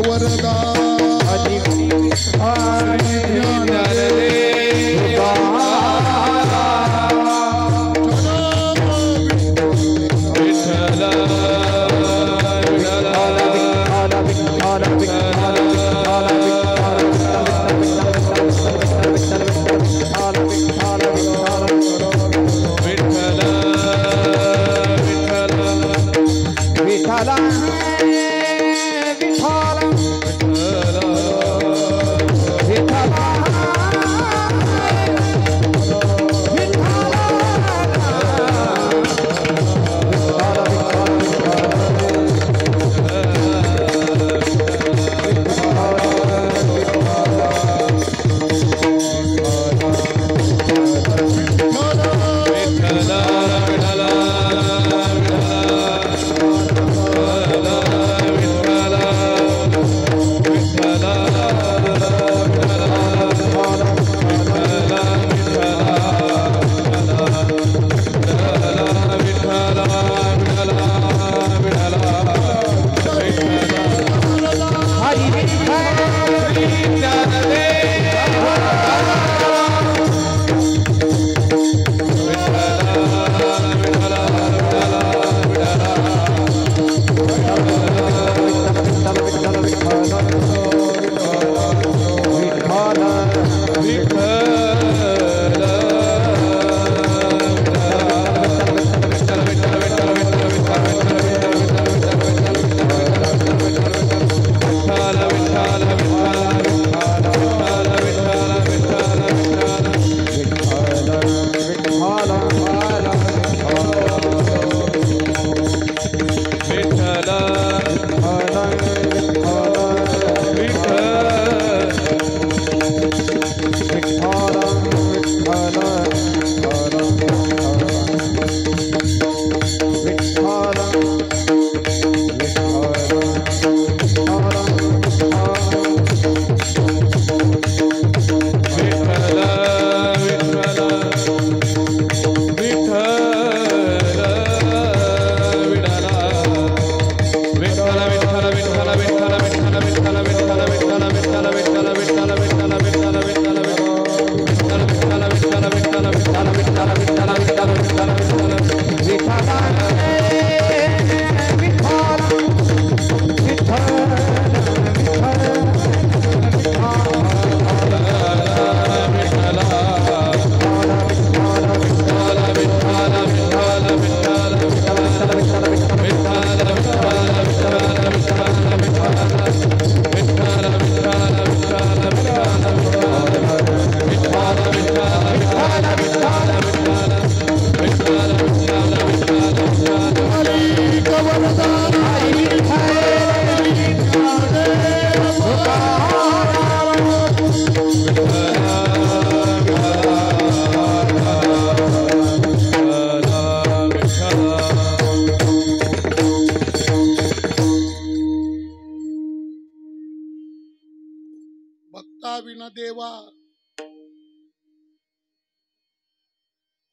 वरदा देवा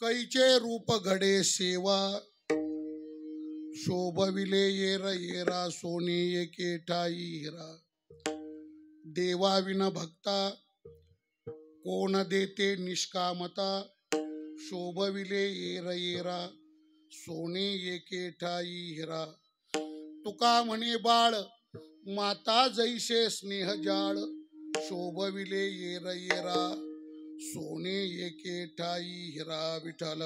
कैचे रूप घडे सेवा शोभविले येर येरा सोनी एके ठाई हिरा देवा विना भक्ता कोण देते निष्कामता शोभविले येर येरा सोने एके ठाई हिरा तुका म्हणे बाळ माता जैसे स्नेह जाळ शोभविले येर येरा सोने एके ठाई हिरा विठ्ठल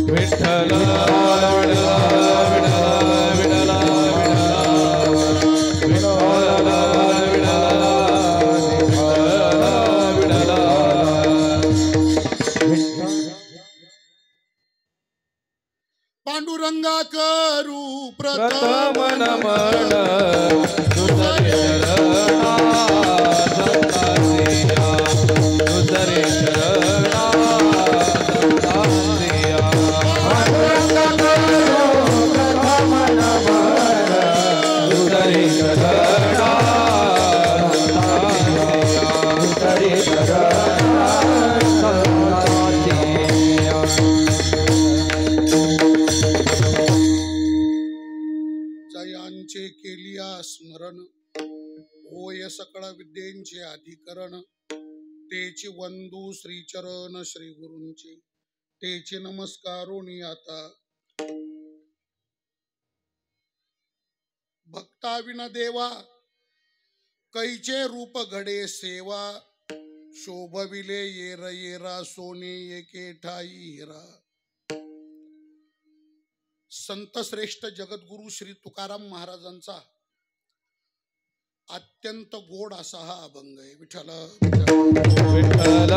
विठ्ठल पांडुरंगा करू प्रथम नमन जयांचे केलिया स्मरण होय सकळ विद्येंचे अधिकरण तेची वंदू श्रीचरण श्री गुरूंचे तेची नमस्कारोनी आता भक्ता विना देवा कैचे रूप घडे सेवा शोभविले येर येरा सोने एके ठाई हिरा. संत श्रेष्ठ जगद्गुरु श्री तुकाराम महाराजांचा अत्यंत गोड असा हा अभंग आहे. विठ्ठल विठ्ठल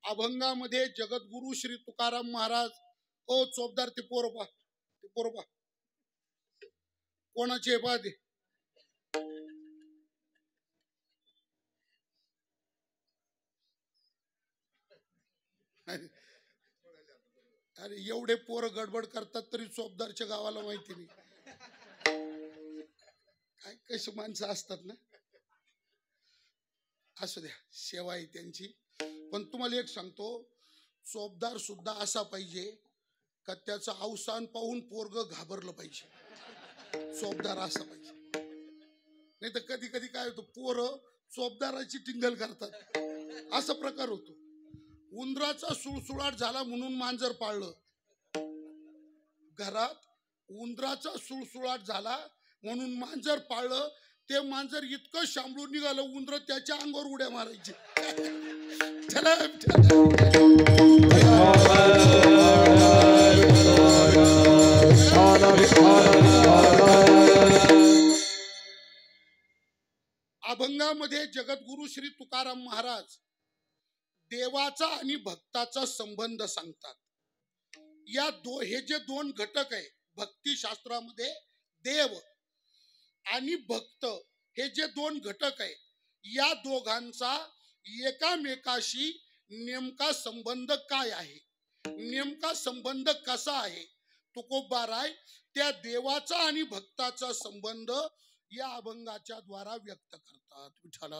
अभंगामध्ये जगद्गुरु श्री तुकाराम महाराज ओ चोपदार ते पोरपा कोणाचे पाहते अरे एवढे पोर गडबड करतात तरी चोपदारच्या गावाला माहिती नाही. काय कशी माणसं असतात ना. असू द्या सेवा आहे त्यांची. पण तुम्हाला एक सांगतो चोपदार सुद्धा असा पाहिजे का त्याचं अवसान पाहून पोरग घाबरलं पाहिजे. चोपदार असा पाहिजे. नाही तर कधी कधी काय होतं पोरं चोपदाराची टिंगल करतात असा प्रकार होतो. उंदराचा सुळसुळाट झाला म्हणून मांजर पाळलं. घरात उंदराचा सुळसुळाट झाला म्हणून मांजर पाळलं. ते मांजर इतकं शांबळून निघालं उंदर त्याच्या अंगावर उड्या मारायची. अभंगामध्ये जगद्गुरु श्री तुकाराम महाराज देवाचा आणि भक्ताचा संबंध सांगतात. हे जे दोन घटक आहे भक्ती शास्त्रामध्ये देव आणि भक्त हे जे दोन घटक आहे या दोघांचा एकामेकाशी नेमका संबंध काय आहे, नेमका संबंध कसा आहे, तुकोबाराय त्या देवाचा आणि भक्ताचा संबंध या अभंगाच्या द्वारा व्यक्त करतात. विठ्ठल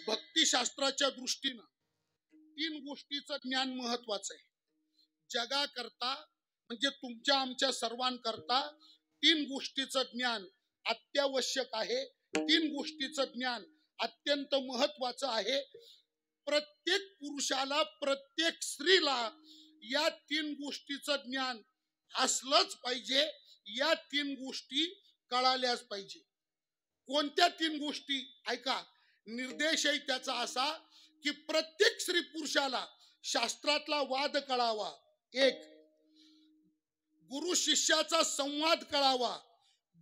भक्तिशास्त्राच्या दृष्टीनं तीन गोष्टीचं ज्ञान महत्वाचं आहे. जगाकरता म्हणजे तुमच्या आमच्या सर्वांकरता तीन गोष्टीचं ज्ञान अत्यावश्यक आहे. तीन गोष्टीचं ज्ञान अत्यंत महत्वाचं आहे. प्रत्येक पुरुषाला प्रत्येक स्त्रीला या तीन गोष्टीचं ज्ञान असलंच पाहिजे. या तीन गोष्टी कळाल्याच पाहिजे. कोणत्या तीन गोष्टी ऐका. निर्देश आहे त्याचा असा की प्रत्येक स्त्री पुरुषाला शास्त्रातला वाद कळावा. एक, गुरु शिष्याचा संवाद कळावा.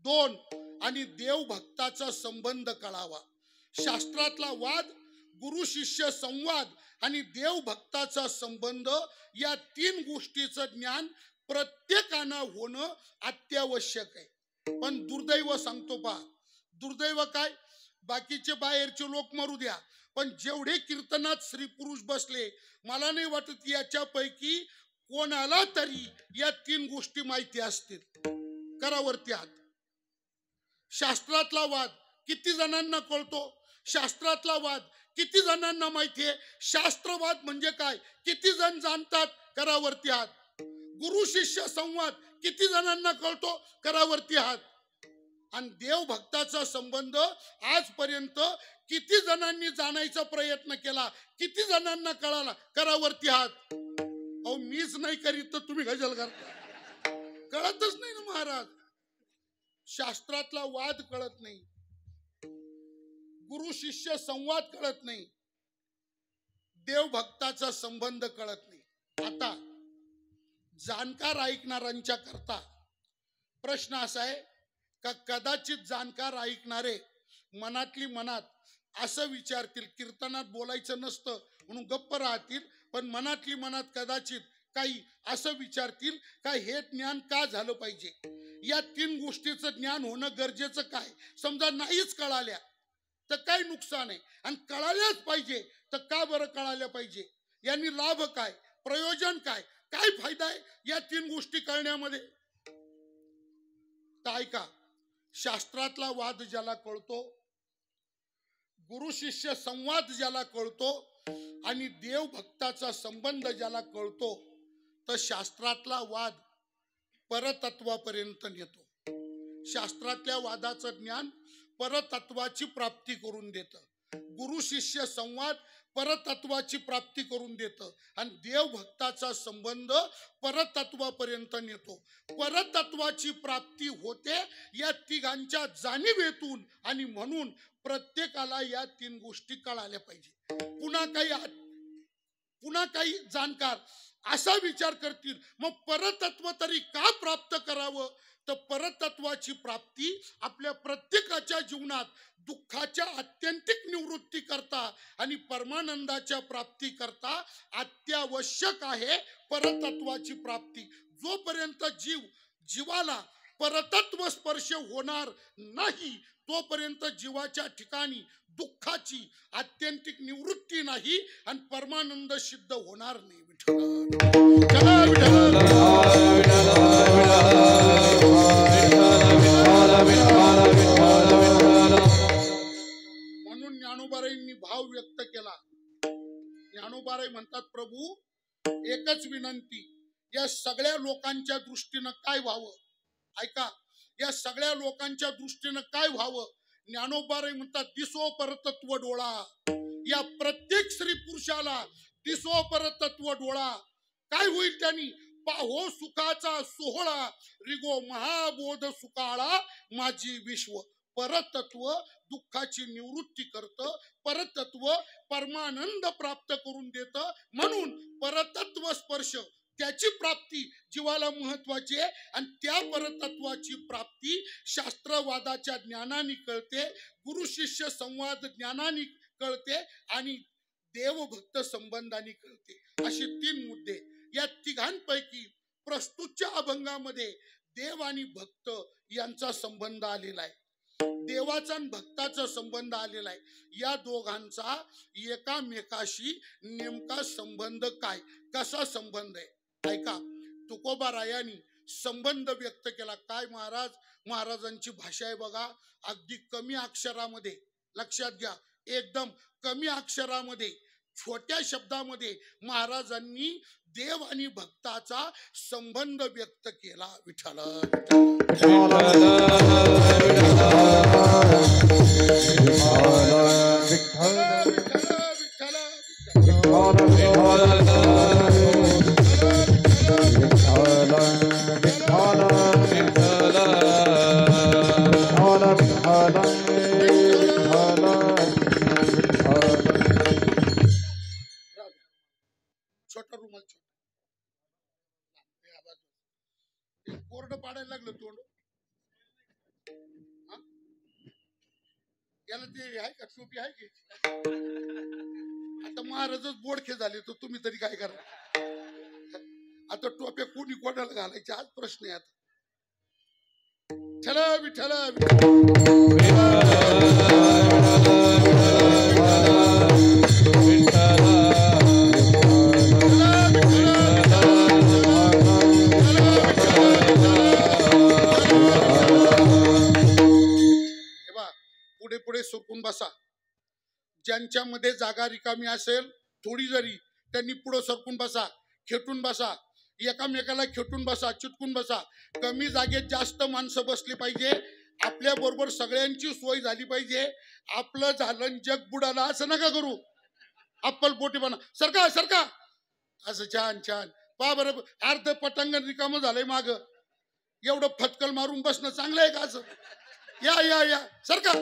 दोन, आणि देव भक्ताचा संबंध कळावा. शास्त्रातला वाद, गुरु शिष्य संवाद आणि देव भक्ताचा संबंध या तीन गोष्टीचं ज्ञान प्रत्येकानं होणं अत्यावश्यक आहे. पण दुर्दैव सांगतो पहा, दुर्दैव काय, बाकीचे बाहेरचे लोक मरू द्या पण जेवढे कीर्तनात स्त्री पुरुष बसले मला नाही वाटत याच्यापैकी कोणाला तरी या तीन गोष्टी माहिती असतील. करावरती हात. शास्त्रातला वाद किती जणांना कळतो, शास्त्रातला वाद किती जणांना माहिती आहे, शास्त्रवाद म्हणजे काय किती जण जाणतात, करावरती हात. गुरु शिष्य संवाद किती जणांना कळतो, करावरती हात. आणि देव भक्ताचा संबंध आजपर्यंत किती जणांनी जाणायचा प्रयत्न केला, किती जणांना कळाला, करावरती हात. अहो मीच नाही करीत तर तुम्ही गजल करता. कळतच नाही ना महाराज. शास्त्रातला वाद कळत नाही, गुरु शिष्य संवाद कळत नाही, देव भक्ताचा संबंध कळत नाही. आता जाणकार ऐकणाऱ्यांच्या करता प्रश्न असा आहे का कदाचित जाणकार ऐकणारे मनातली मनात असं विचारतील, कीर्तनात बोलायचं नसतं म्हणून गप्प राहतील, पण मनातली मनात कदाचित काही असं विचारतील का हे ज्ञान का झालं पाहिजे, या 3 गोष्टीचं ज्ञान होणं गरजेचं काय. समजा नाहीच कळाल्या तर काय नुकसान आहे, आणि कळाल्याच पाहिजे तर का बरं कळाल्या पाहिजे, यांनी लाभ काय, प्रयोजन काय, काय फायदा आहे या 3 गोष्टी कळण्यामध्ये. तर ऐका, शास्त्रातला वाद ज्याला कळतो, गुरु शिष्य संवाद ज्याला कळतो आणि देव भक्ताचा संबंध ज्याला कळतो, तर शास्त्रातला वाद परतत्वापर्यंत नेतो. शास्त्रातल्या वादाचं ज्ञान परतत्वाची प्राप्ती करून देतं. गुरु शिष्य संवाद परतत्वाची प्राप्ती करून देतं आणि देव भक्ताचा संबंध परतत्वापर्यंत नेतो. परतत्वाची प्राप्ती होते या तिघांच्या जाणीवेतून, आणि म्हणून प्रत्येकाला या 3 गोष्टी कळाल्या पाहिजे. पुन्हा काही जाणकार असा विचार करतील, मग परतत्व तरी का प्राप्त करावं, तर परतत्वाची प्राप्ती आपल्या प्रत्येकाच्या जीवनात दुःखाच्या आत्यंतिक निवृत्ती करता आणि परमानंदाच्या प्राप्ती करता अत्यावश्यक आहे परतत्वाची प्राप्ती. जोपर्यंत जीवाला परतत्व स्पर्श होणार नाही, तोपर्यंत जीवाच्या ठिकाणी दुःखाची आत्यंतिक निवृत्ती नाही आणि परमानंद सिद्ध होणार नाही. म्हणून ज्ञानोबारायांनी भाव व्यक्त केला. ज्ञानोबाराय म्हणतात, प्रभू एकच विनंती, या सगळ्या लोकांच्या दृष्टीनं काय व्हावं. ऐका, या सगळ्या लोकांच्या दृष्टीनं काय व्हावं. ज्ञानोबाराय म्हणतात, दिसो परतत्व डोळा. या प्रत्येक स्त्री पुरुषाला दिसो परतत्व डोळा. काय होईल त्यांनी, पाहो सुखाचा सोहळा, रिगो महाबोध सुकाळा माझी विश्व. परतत्व दुःखाची निवृत्ती करतं, परतत्व परमानंद प्राप्त करून देतं. म्हणून परतत्व स्पर्श त्याची प्राप्ती जीवाला महत्वाची आहे, आणि त्या परतत्वाची प्राप्ती शास्त्रवादाच्या ज्ञानाने कळते, गुरु शिष्य संवाद ज्ञानाने कळते आणि देवभक्त संबंधाने कळते. असे 3 मुद्दे या तिघांपैकी प्रस्तुतच्या अभंगामध्ये देव आणि भक्त यांचा संबंध आलेला आहे. देवाचा आणि भक्ताचा संबंध आलेला आहे. या दोघांचा एकामेकाशी नेमका संबंध काय, कसा संबंध आहे. ऐका, तुकोबारायांनी संबंध व्यक्त केला. काय महाराजांची भाषा आहे बघा, अगदी कमी अक्षरामध्ये, लक्षात घ्या, एकदम कमी अक्षरामध्ये, छोट्या शब्दामध्ये महाराजांनी देव आणि भक्ताचा संबंध व्यक्त केला. विठ्ठल छोटा रुमाल, कोरड पाडायला लागलं तोंड. याला ते आहे का, टोपी आहे की. आता महाराजच बोडखे झाले तर तुम्ही तरी काय करा. आता टोप्या कोणी कोणाला घालायचे हाच प्रश्न आहे. आता चला विठ्ठल पुढे सरकून बसा. ज्यांच्यामध्ये जागा रिकामी असेल थोडी जरी, त्यांनी पुढे सरकून बसा, खेटून बसा, एकामेकाला खेटून बसा, चिटकून बसा. कमी जागेत जास्त माणसं बसली पाहिजे. आपल्या बरोबर सगळ्यांची सोय झाली पाहिजे. आपलं झालं जग बुडालं असं नका करू. अप्पल पोटी बना, सरका सरका असं छान छान. पा बरं अर्ध पटांगण रिकामं झालंय माग, एवढं फटकल मारून बसणं चांगलं आहे का असं. या या या सरका.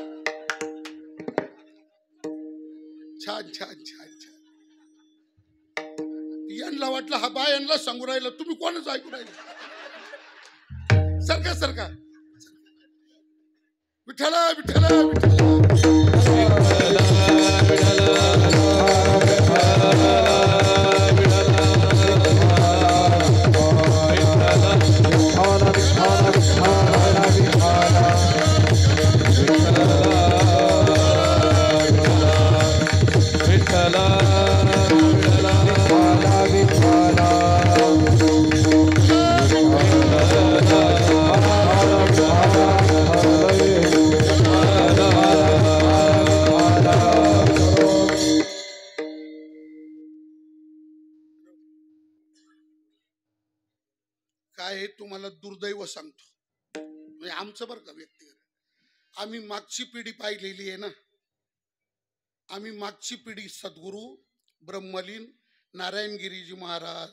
छान छान छान छान. यांना वाटलं हा बाय यांना सांगू राहिलं, तुम्ही कोणाच ऐकू राहिले. सरका सरका. विठ्ठला विठ्ठला विठ्ठला. आहे तुम्हाला दुर्दैव सांगतो, म्हणजे आमचं बरं का व्यक्तिगत, आम्ही मागची पिढी पाहिलेली आहे ना, आम्ही मागची पिढी सद्गुरू ब्रह्मलीन नारायणगिरीजी महाराज,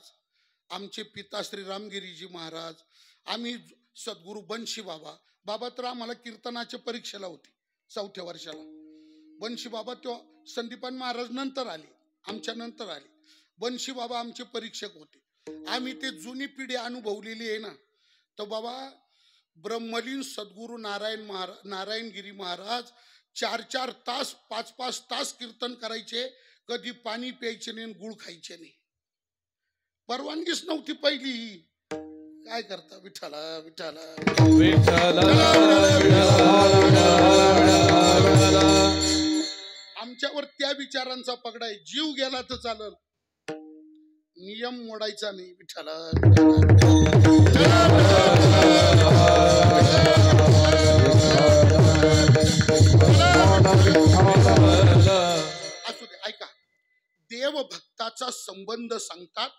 आमचे पिता श्री रामगिरीजी महाराज, आम्ही सद्गुरू बंशी बाबा. बाबा तर आम्हाला कीर्तनाच्या परीक्षेला होती 4थ्या वर्षाला. बंशी बाबा तो संदीपान महाराज नंतर आले, आमच्या नंतर आले. बंशी बाबा आमचे परीक्षक होते. आम्ही ते जुनी पिढी अनुभवलेली आहे ना. तर बाबा ब्रह्मलीन सद्गुरू नारायणगिरी महाराज 4-4 तास 5-5 तास कीर्तन करायचे. कधी पाणी प्यायचे नाही, गुळ खायचे नाही. परवानगीच नव्हती पहिली. काय करता विठ्ठला विठ्ठला आमच्यावर त्या विचारांचा पगडा आहे. जीव गेला तर चालल, नियम मोडायचा नाही. विठ्ठला असू दे. ऐका, देव भक्ताचा संबंध सांगतात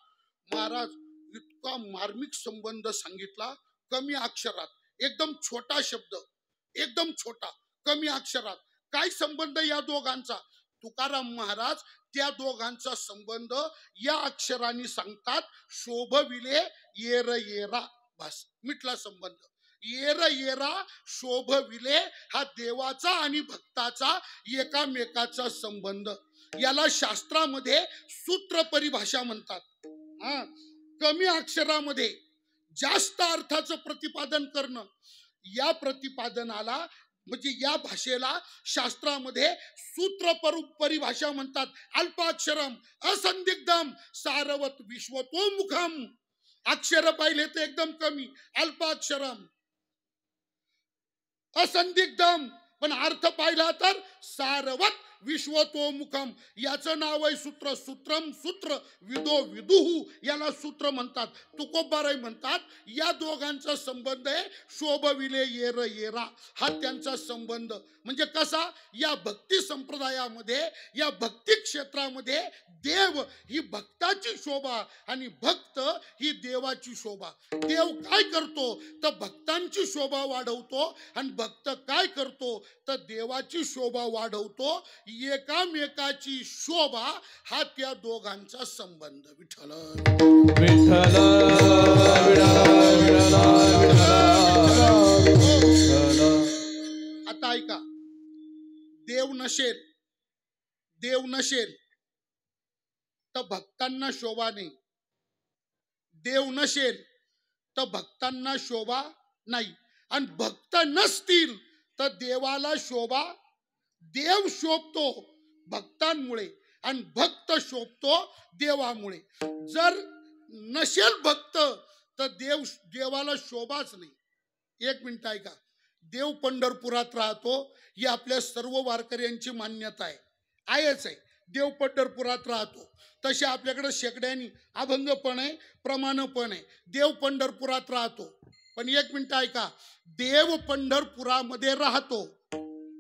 महाराज. इतका मार्मिक संबंध सांगितला कमी अक्षरात. एकदम छोटा शब्द, एकदम छोटा, कमी अक्षरात. काय संबंध या दोघांचा? तुकाराम महाराज त्या दोघांचा संबंध या अक्षरांनी सांगतात. शोभविले येर येरा, बस मिटला संबंध. येर येरा शोभविले हा देवाचा आणि भक्ताचा एकामेकाचा संबंध. याला शास्त्रामध्ये सूत्र परिभाषा म्हणतात. कमी अक्षरामध्ये जास्त अर्थाचं प्रतिपादन करणं, या प्रतिपादनाला म्हणजे या भाषेला शास्त्रामध्ये सूत्र परिभाषा म्हणतात. अल्पाक्षरम असंदिग्धम सारवत विश्वतोमुखम. अक्षर पाहिले तर एकदम कमी, अल्पाक्षरम असंदिग्धम, पण अर्थ पाहिला तर सारवत विश्वतोमुखम. याचं नाव आहे सूत्र. सूत्रम सूत्र, विदो विदुहू, याला सूत्र म्हणतात. तुकोबाराय म्हणतात या दोघांचा संबंध आहे शोभविले येर येरा, हा त्यांचा संबंध. म्हणजे कसा? या भक्ती संप्रदायामध्ये, या भक्ती क्षेत्रामध्ये देव ही भक्ताची शोभा आणि भक्त ही देवाची शोभा. देव काय करतो तर भक्तांची शोभा वाढवतो, आणि भक्त काय करतो तर देवाची शोभा वाढवतो. एकामेकाची शोभा हा त्या दोघांचा संबंध. विठ्ठल विठ्ठल. आता ऐका, देव नसेल तर भक्तांना शोभा नाही. देव नसेल तर भक्तांना शोभा नाही, आणि भक्त नसतील तर देवाला शोभा. देव शोभतो भक्तांमुळे आणि भक्त शोभतो देवामुळे. जर नसेल भक्त तर देवाला शोभाच नाही. एक मिनिट ऐका, देव पंढरपुरात राहतो ही आपल्या सर्व वारकऱ्यांची मान्यता आहे, आहेच आहे. देव पंढरपुरात राहतो. तसे आपल्याकडे शेकड्यानी अभंग पण आहे, प्रमाण पण आहे. देव पंढरपुरात राहतो. पण एक मिनिट ऐका, देव पंढरपुरामध्ये राहतो.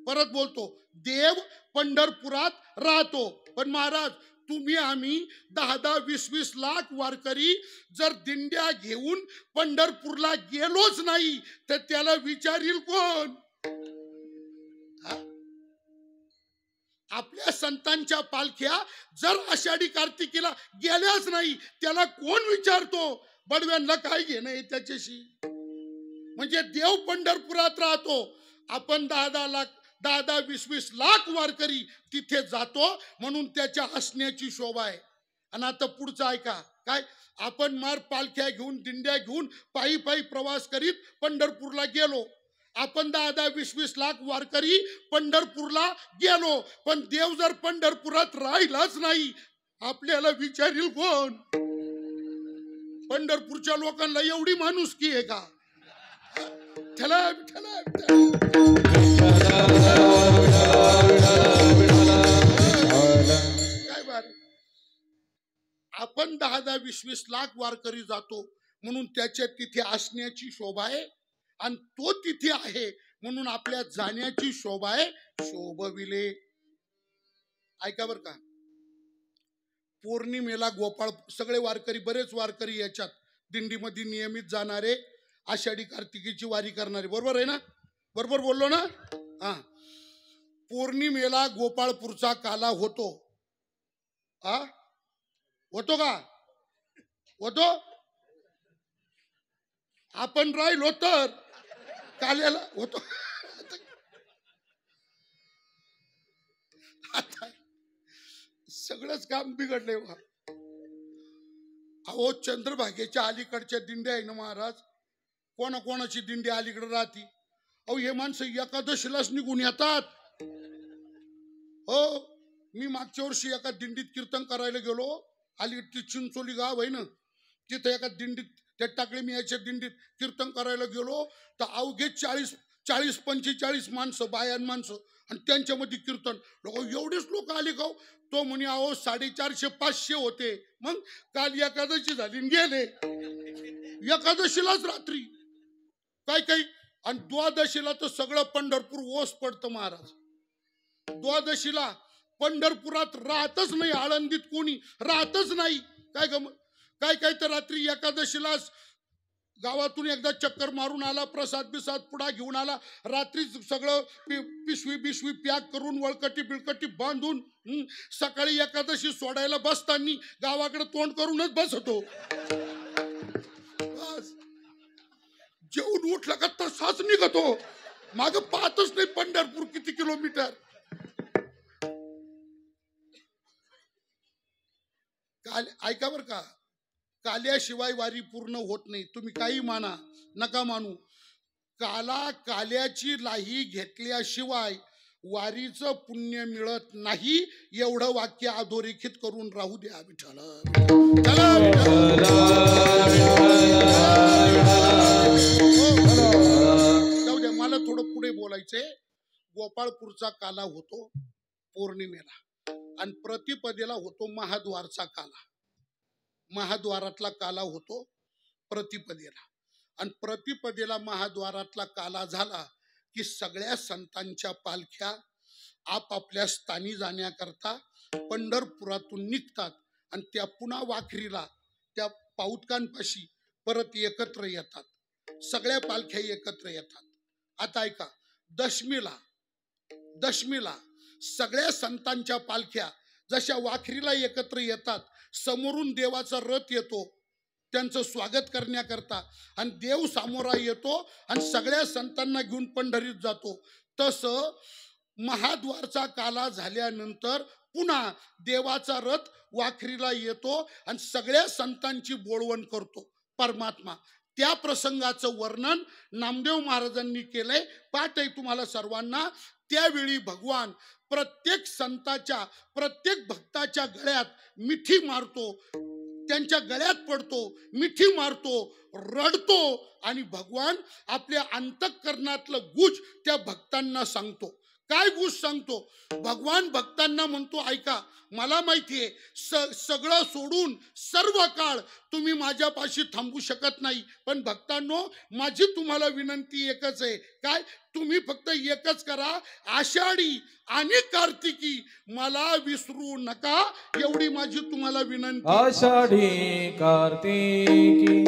परत बोलतो, देव पंढरपुरात राहतो. पण महाराज तुम्ही आम्ही 10-10, 20-20 लाख वारकरी जर दिंड्या घेऊन पंढरपूरला गेलोच नाही तर त्याला विचारील कोण? आपल्या संतांच्या पालख्या जर आषाढी कार्तिकीला गेल्याच नाही त्याला कोण विचारतो? बडव्यांना काय घेणं आहे त्याच्याशी? म्हणजे देव पंढरपुरात राहतो. आपण 10-10 लाख 10-10, 20-20 लाख वारकरी तिथे जातो म्हणून त्याच्या हसण्याची शोभा आहे. आणि आता पुढचं ऐका, काय? आपण मार पालख्या घेऊन दिंड्या घेऊन पायी पायी प्रवास करीत पंढरपूरला गेलो. आपण 10-10, 20-20 लाख वारकरी पंढरपूरला गेलो, पण देव जर पंढरपुरात राहिलाच नाही आपल्याला विचारील कोण? पंढरपूरच्या लोकांना एवढी माणुसकी आहे का? ठला ठला काय बार. आपण 10-10, 20-20 लाख वारकरी जातो म्हणून त्याच्या तिथे असण्याची शोभा आहे, आणि तो तिथे आहे म्हणून आपल्या जाण्याची शोभा आहे. शोभविले. ऐका बर का, पौर्णिमेला गोपाळ, सगळे वारकरी, बरेच वारकरी याच्यात दिंडीमध्ये नियमित जाणारे, आषाढी कार्तिकीची वारी करणारे, बरोबर आहे ना? बरोबर बोललो ना? हा. पौर्णिमेला गोपाळपूरचा काला होतो. हा, होतो का? होतो. आपण राहिलो तर काल्याला होतो. आता सगळंच काम बिघडलंय. अहो, चंद्रभागेच्या अलीकडच्या दिंड्या आहे ना महाराज, कोणाकोणाची दिंडी अलीकडे राहती. अहो, हे माणसं एकादशीलाच निघून येतात. हो, मी मागच्या वर्षी एका दिंडीत कीर्तन करायला गेलो. अलीकडची चिंचोली गाव आहे ना, तिथे एका दिंडीत, त्या टाकळी मी याच्या दिंडीत कीर्तन करायला गेलो तर अवघे 40-45 माणसं, बायान माणसं, आणि त्यांच्यामध्ये कीर्तन. लोक एवढेच लोक आले का? तो म्हणे अहो 450-500 होते. मग काल एकादशी झाली गेले, एकादशीलाच रात्री काय काही, आणि द्वादशीला तर सगळं पंढरपूर ओस पडतं महाराज. द्वादशीला पंढरपुरात राहतच नाही, आळंदीत कोणी राहतच नाही. काय काय तर रात्री एकादशीलाच गावातून एकदा चक्कर मारून आला, प्रसाद बिसाद पुढा घेऊन आला, रात्री सगळं पिशवी पॅक करून वळकटी बिळकटी बांधून सकाळी एकादशी सोडायला बसताना गावाकडे तोंड करूनच बसतो. जेवून उठला का तसाच निघतो, माग पाहतच नाही पंढरपूर किती किलोमीटर. काल ऐका बर का, काल्याशिवाय वारी पूर्ण होत नाही. तुम्ही काही माना नका मानू, काल्याची लाही घेतल्याशिवाय वारीचं पुण्य मिळत नाही. एवढं वाक्य अधोरेखित करून राहू द्या. विठ्ठल जाऊ द्या, मला थोडं पुढे बोलायचंय. गोपाळपूरचा काला होतो पौर्णिमेला, आणि प्रतिपदेला होतो महाद्वारचा काला. महाद्वारातला काला होतो प्रतिपदेला, आणि प्रतिपदेला महाद्वारातला काला झाला की सगळ्या संतांच्या पालख्या आपापल्या स्थानी जाण्याकरता पंढरपुरातून निघतात, आणि त्या पुन्हा वाखरीला त्या पाऊतकांपाशी परत एकत्र येतात. सगळ्या पालख्या एकत्र येतात. आता ऐका, दशमीला सगळ्या संतांच्या पालख्या जशा वाखरीला एकत्र येतात, समोरून देवाचा रथ येतो त्यांचं स्वागत करण्याकरता, आणि देव सामोरा येतो आणि सगळ्या संतांना घेऊन पंढरीत जातो. तसं महाद्वारचा काला झाल्यानंतर पुन्हा देवाचा रथ वाखरीला येतो आणि सगळ्या संतांची बोळवण करतो परमात्मा. त्या प्रसंगाचं वर्णन नामदेव महाराजांनी केलंय. पाठ आहे तुम्हाला सर्वांना. त्यावेळी भगवान प्रत्येक संताच्या, प्रत्येक भक्ताच्या गळ्यात मिठी मारतो, त्यांच्या गळ्यात पडतो, मिठी मारतो, रडतो, आणि भगवान आपल्या अंतःकरणातलं गुज त्या भक्तांना सांगतो. काय गुज सांगतो? भगवान भक्तांना म्हणतो, ऐका, मला माहितीये सगळं सोडून सर्व काळ तुम्ही माझ्यापाशी थांबू शकत नाही, पण भक्तांनो, माझी तुम्हाला विनंती एकच आहे. काय? तुम्ही फक्त एकच करा, आषाढी आणि कार्तिकी मला विसरू नका, एवढी माझी तुम्हाला विनंती. आषाढी कार्तिकी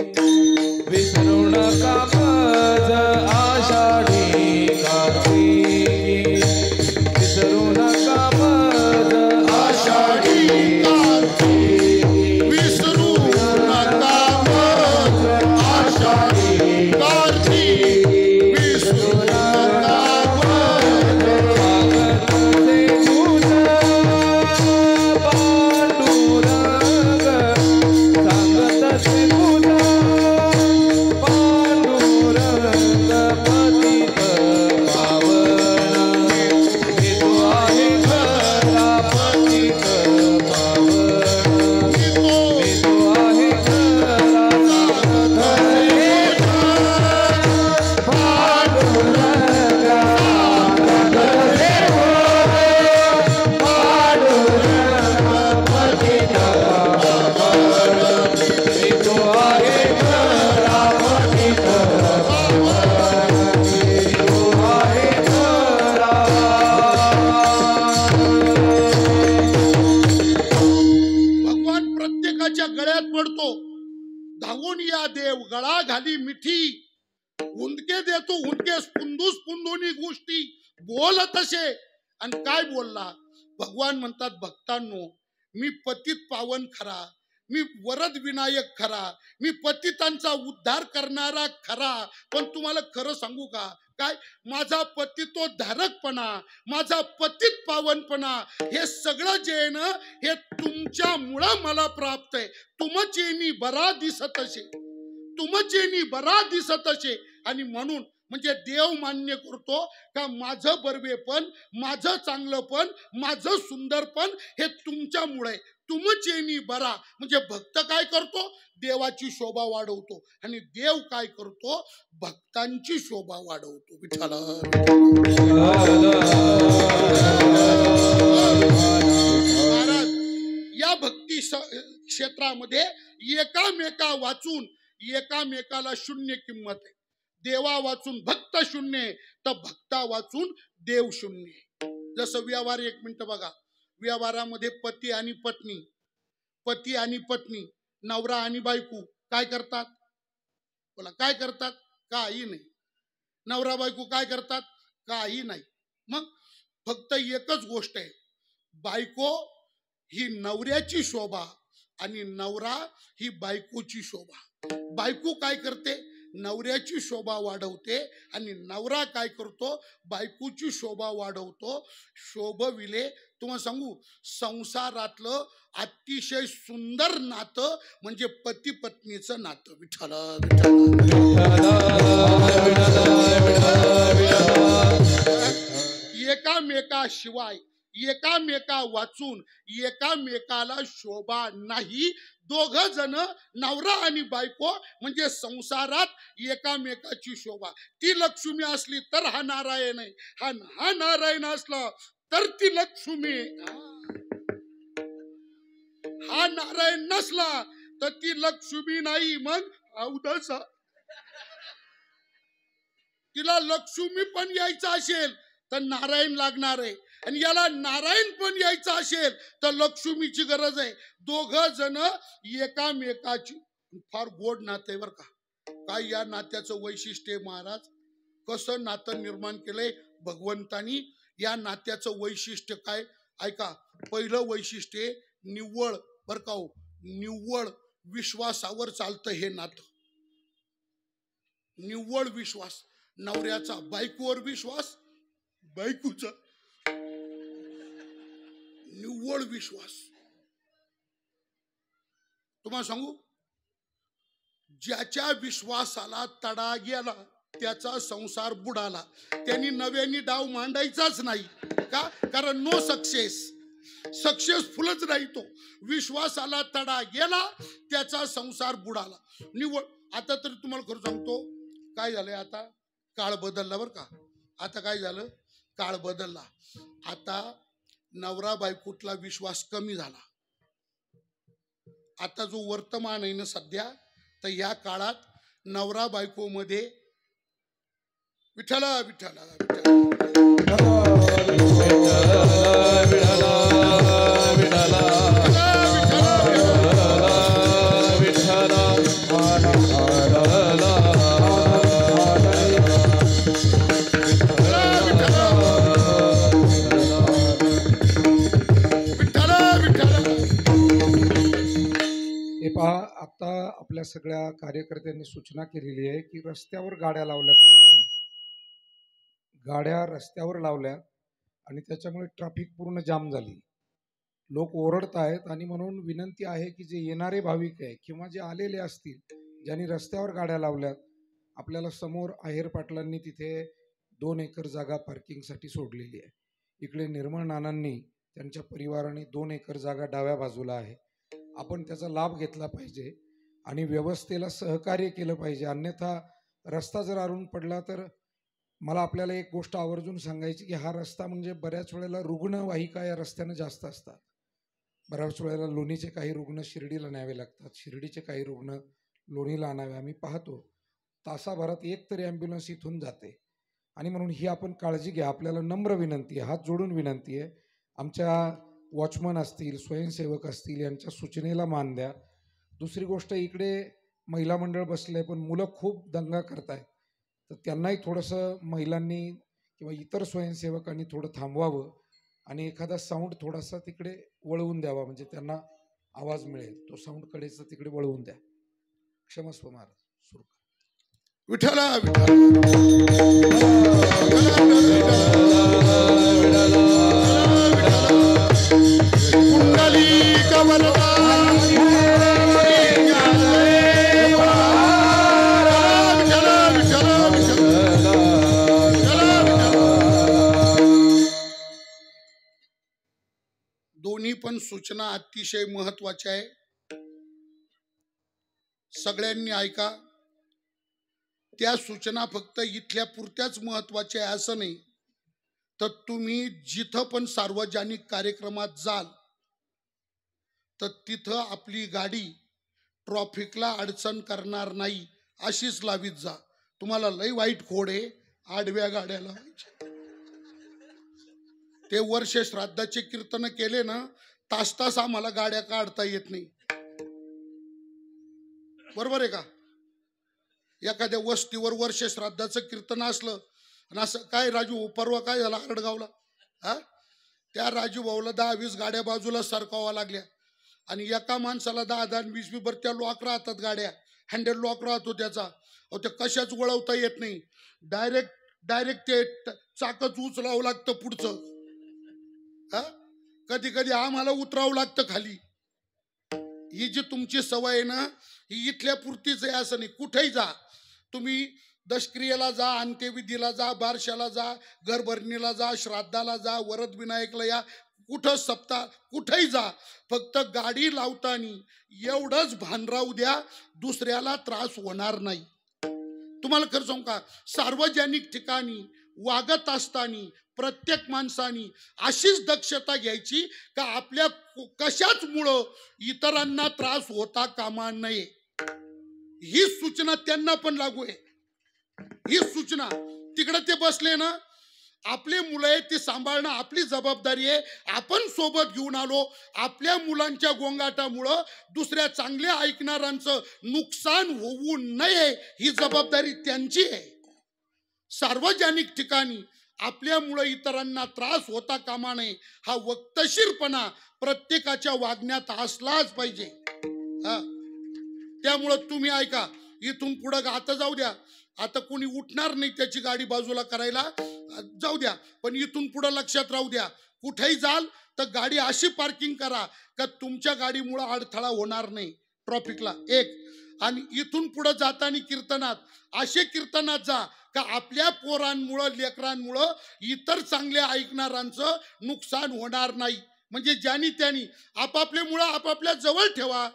विसरू नका, आषाढी कार्तिकी विसरू नका, आषाढी कार्तिकी विसरू नका, आषाढी कार्तिकी विसरू नका. पांडुरंग पतित गळा घाली मिठी, हुंदके देतो हुंदके, पुंदूस पुंदोनी गोष्टी बोल तसे. आणि काय बोलला भगवान म्हणतात, भक्तांनो मी पतित पावन खरा, मी वरद विनायक खरा, मी पतितांचा उद्धार करणारा खरा. पण तुम्हाला खरं सांगू का, काय माझा पतितो धारकपणा, माझा पतित पावनपणा, हे सगळं जे आहे ना, हे तुमच्यामुळं मला प्राप्त आहे. तुमचेनी बरा दिसत असे, तुमचेनी बरा दिसत असे. आणि म्हणून म्हणजे देव मान्य करतो का माझं बरवेपण, माझं चांगलंपण, माझं सुंदरपण हे तुमच्यामुळे, तुमचेनी बरा. म्हणजे भक्त काय करतो, देवाची शोभा वाढवतो. आणि देव काय करतो, भक्तांची शोभा वाढवतो. विठ्ठला महाराज या भक्ती क्षेत्रामध्ये एकामेका वाचून एकामेकाला शून्य किंमत आहे. देवा वाचून भक्त शून्य, तर भक्ता वाचून देव शून्य. जसं व्यवहार, एक मिनिट बघा, व्यवहारामध्ये पती आणि पत्नी, पती आणि पत्नी, नवरा आणि बायको काय करतात, बोला काय करतात, काही नाही. नवरा बायको काय करतात, काही नाही. मग फक्त एकच गोष्ट आहे, बायको ही नवऱ्याची शोभा आणि नवरा ही बायकोची शोभा. बायको काय करते, नवऱ्याची शोभा वाढवते, आणि नवरा काय करतो, बायकोची शोभा वाढवतो. शोभविले. तुम्हाला सांगू, संसारातलं अतिशय सुंदर नातं म्हणजे पती पत्नीचं नातं. विठ्ठल एकामेकाशिवाय, एकामेका वाचून एकामेकाला शोभा नाही. दोघ जण नवरा आणि बायको म्हणजे संसारात एकामेकाची शोभा. ती लक्ष्मी असली तर हा नारायण आहे, हा नारायण असला तर ती लक्ष्मी, हा नारायण नसला तर ती लक्ष्मी नाही. मग अवधसा तिला लक्ष्मी पण यायचं असेल तर नारायण लागणार आहे, आणि याला नारायण पण यायचं असेल तर लक्ष्मीची गरज आहे. दोघ जण एकामेकाची. फार गोड नातं आहे बरं का. काय या नात्याचं वैशिष्ट्य आहे महाराज, कसं नातं निर्माण केलंय भगवंतानी. या नात्याचं वैशिष्ट्य काय ऐका. पहिलं वैशिष्ट्य निव्वळ बर का हो, निव्वळ विश्वासावर चालतं हे नातं. निव्वळ विश्वास, नवऱ्याचा बायकोवर विश्वास, बायकोचा निव्वळ विश्वास. तुम्हाला सांगू, ज्याच्या विश्वासाला तडा गेला त्याचा संसार बुडाला. त्यांनी नव्याने डाव मांडायचाच नाही का, कारण नो सक्सेस, सक्सेसफुलच नाही तो. विश्वासाला तडा गेला त्याचा संसार बुडाला. निव्वळ. आता तर तुम्हाला खरं सांगतो काय झालंय, आता काळ बदलला बरं का. आता काय झालं, काळ बदलला. आता नवरा बायकोतला विश्वास कमी झाला. आता जो वर्तमान आहे ना सध्या, तर या काळात नवरा बायको मध्ये विठ्ठला विठ्ठला आता आपल्या सगळ्या कार्यकर्त्यांनी सूचना केलेली आहे की रस्त्यावर गाड्या लावल्यात लोकांनी, गाड्या रस्त्यावर लावल्या आणि त्याच्यामुळे ट्रॅफिक पूर्ण जाम झाली. लोक ओरडत आहेत. आणि म्हणून विनंती आहे की जे येणारे भाविक आहे किंवा जे आलेले असतील ज्यांनी रस्त्यावर गाड्या लावल्यात, आपल्याला समोर आहेर पाटलांनी तिथे 2 एकर जागा पार्किंगसाठी सोडलेली आहे. इकडे निर्मळ नानांनी त्यांच्या परिवाराने 2 एकर जागा डाव्या बाजूला आहे. आपण त्याचा लाभ घेतला पाहिजे आणि व्यवस्थेला सहकार्य केलं पाहिजे. अन्यथा रस्ता जर अडून पडला तर मला आपल्याला एक गोष्ट आवर्जून सांगायची की हा रस्ता म्हणजे बऱ्याच वेळेला रुग्णवाहिका या रस्त्यानं जास्त असतात. बऱ्याच वेळेला लोणीचे काही रुग्ण शिर्डीला न्यावे लागतात, शिर्डीचे काही रुग्ण लोणीला आणावे. आम्ही पाहतो तासाभरात एक तरी ॲम्ब्युलन्स इथून जाते. आणि म्हणून ही आपण काळजी घ्या. आपल्याला नम्र विनंती आहे, हात जोडून विनंती आहे, आमच्या वॉचमन असतील, स्वयंसेवक असतील, यांच्या सूचनेला मान द्या. दुसरी गोष्ट, इकडे महिला मंडळ बसले पण मुलं खूप दंगा करताय, तर त्यांनाही थोडंसं महिलांनी किंवा इतर स्वयंसेवकांनी थोडं थांबवावं आणि एखादा साऊंड थोडासा तिकडे वळवून द्यावा, म्हणजे त्यांना आवाज मिळेल. तो साऊंड कडेचं तिकडे वळवून द्या. क्षमस्व महाराज. सुरू करा. विठ्ठला दोन्ही पण सूचना अतिशय महत्वाच्या आहे. सगळ्यांनी ऐका. त्या सूचना फक्त इथल्या पुरत्याच महत्वाच्या आहे असं नाही, तर तुम्ही जिथं पण सार्वजनिक कार्यक्रमात जाल तर तिथं आपली गाडी ट्रॉफिकला अडचण करणार नाही अशीच लावीत जा. तुम्हाला लय वाईट खोड आहे आडव्या गाड्या लावायच्या. ते वर्ष श्राद्धाचे कीर्तन केले ना, तास तास आम्हाला गाड्या काढता येत नाही. बरोबर आहे का? एखाद्या वस्तीवर वर्ष श्राद्धाचं कीर्तन असलं आणि असं काय राजू परवा काय झाला आरडगावला, हा त्या राजू भाऊला 10-20 गाड्या बाजूला सरकावा लागल्या आणि एका माणसाला 10-10 20 बर त्या लॉक राहतात गाड्या, हँडल लॉक राहतो त्याचा. अहो ते कशाच वळवता येत नाही. डायरेक्ट ते चाकच उचलावं लागतं पुढचं. हा कधी कधी आम्हाला उतरावं लागतं खाली. ही जी तुमची सवय आहे ना, ही इथल्या पुरतीच आहे असं नाही. कुठेही जा तुम्ही, दशक्रियेला जा, अंत्यविधीला जा, बारशाला जा, घरभरणीला जा, श्राद्धाला जा, वरद विनायकला या, कुठं सप्ताह कुठेही जा, फक्त गाडी लावताना एवढंच भान राहू द्या, दुसऱ्याला त्रास होणार नाही. तुम्हाला खरं सांगू का, सार्वजनिक ठिकाणी वागत असताना प्रत्येक माणसाने अशीच दक्षता घ्यायची का आपल्या कशाच मुळे इतरांना त्रास होता कामा नये. ही सूचना त्यांना पण लागू आहे. ही सूचना तिकडे ते बसले ना, आपले मुलं आहे ते सांभाळणं आपली जबाबदारी आहे. आपण सोबत घेऊन आलो. आपल्या मुलांच्या गोंगाटामुळं दुसऱ्या चांगल्या ऐकणाऱ्यांचं नुकसान होऊ नये ही जबाबदारी त्यांची आहे. सार्वजनिक ठिकाणी आपल्यामुळे इतरांना त्रास होता कामा नये हा वक्तशीरपणा प्रत्येकाच्या वागण्यात असलाच पाहिजे. त्यामुळं तुम्ही ऐका, इथून पुढं आता जाऊ द्या, आता कोणी उठणार नाही त्याची गाडी बाजूला करायला, जाऊ द्या. पण इथून पुढं लक्षात राहू द्या, कुठेही जाल तर गाडी अशी पार्किंग करा का तुमच्या गाडीमुळे अडथळा होणार नाही ट्रॉफिकला. एक, आणि इथून पुढे जाताना कीर्तनात असे कीर्तनात जा का आपल्या पोरांमुळं लेकरांमुळं इतर चांगल्या ऐकणाऱ्यांचं नुकसान होणार नाही. म्हणजे ज्यांनी त्यांनी आपापले मुळं आपापल्या जवळ ठेवा.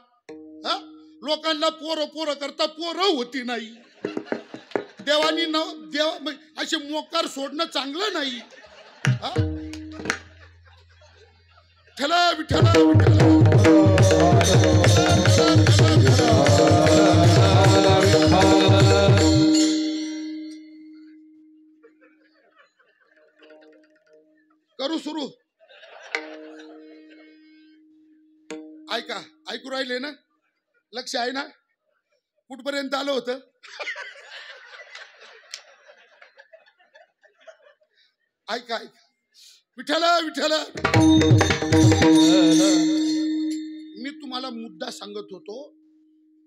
लोकांना पोरं करता पोरं होती नाही. देवानी देव असे मोकार सोडणं चांगलं नाही. विठ्ठला विठ्ठला करू सुरू. ऐका, ऐकू राहिले ना? लक्ष आहे ना? कुठपर्यंत आलं होतं? ऐका ऐका. विठ्ठला विठ्ठला मी तुम्हाला मुद्दा सांगत होतो.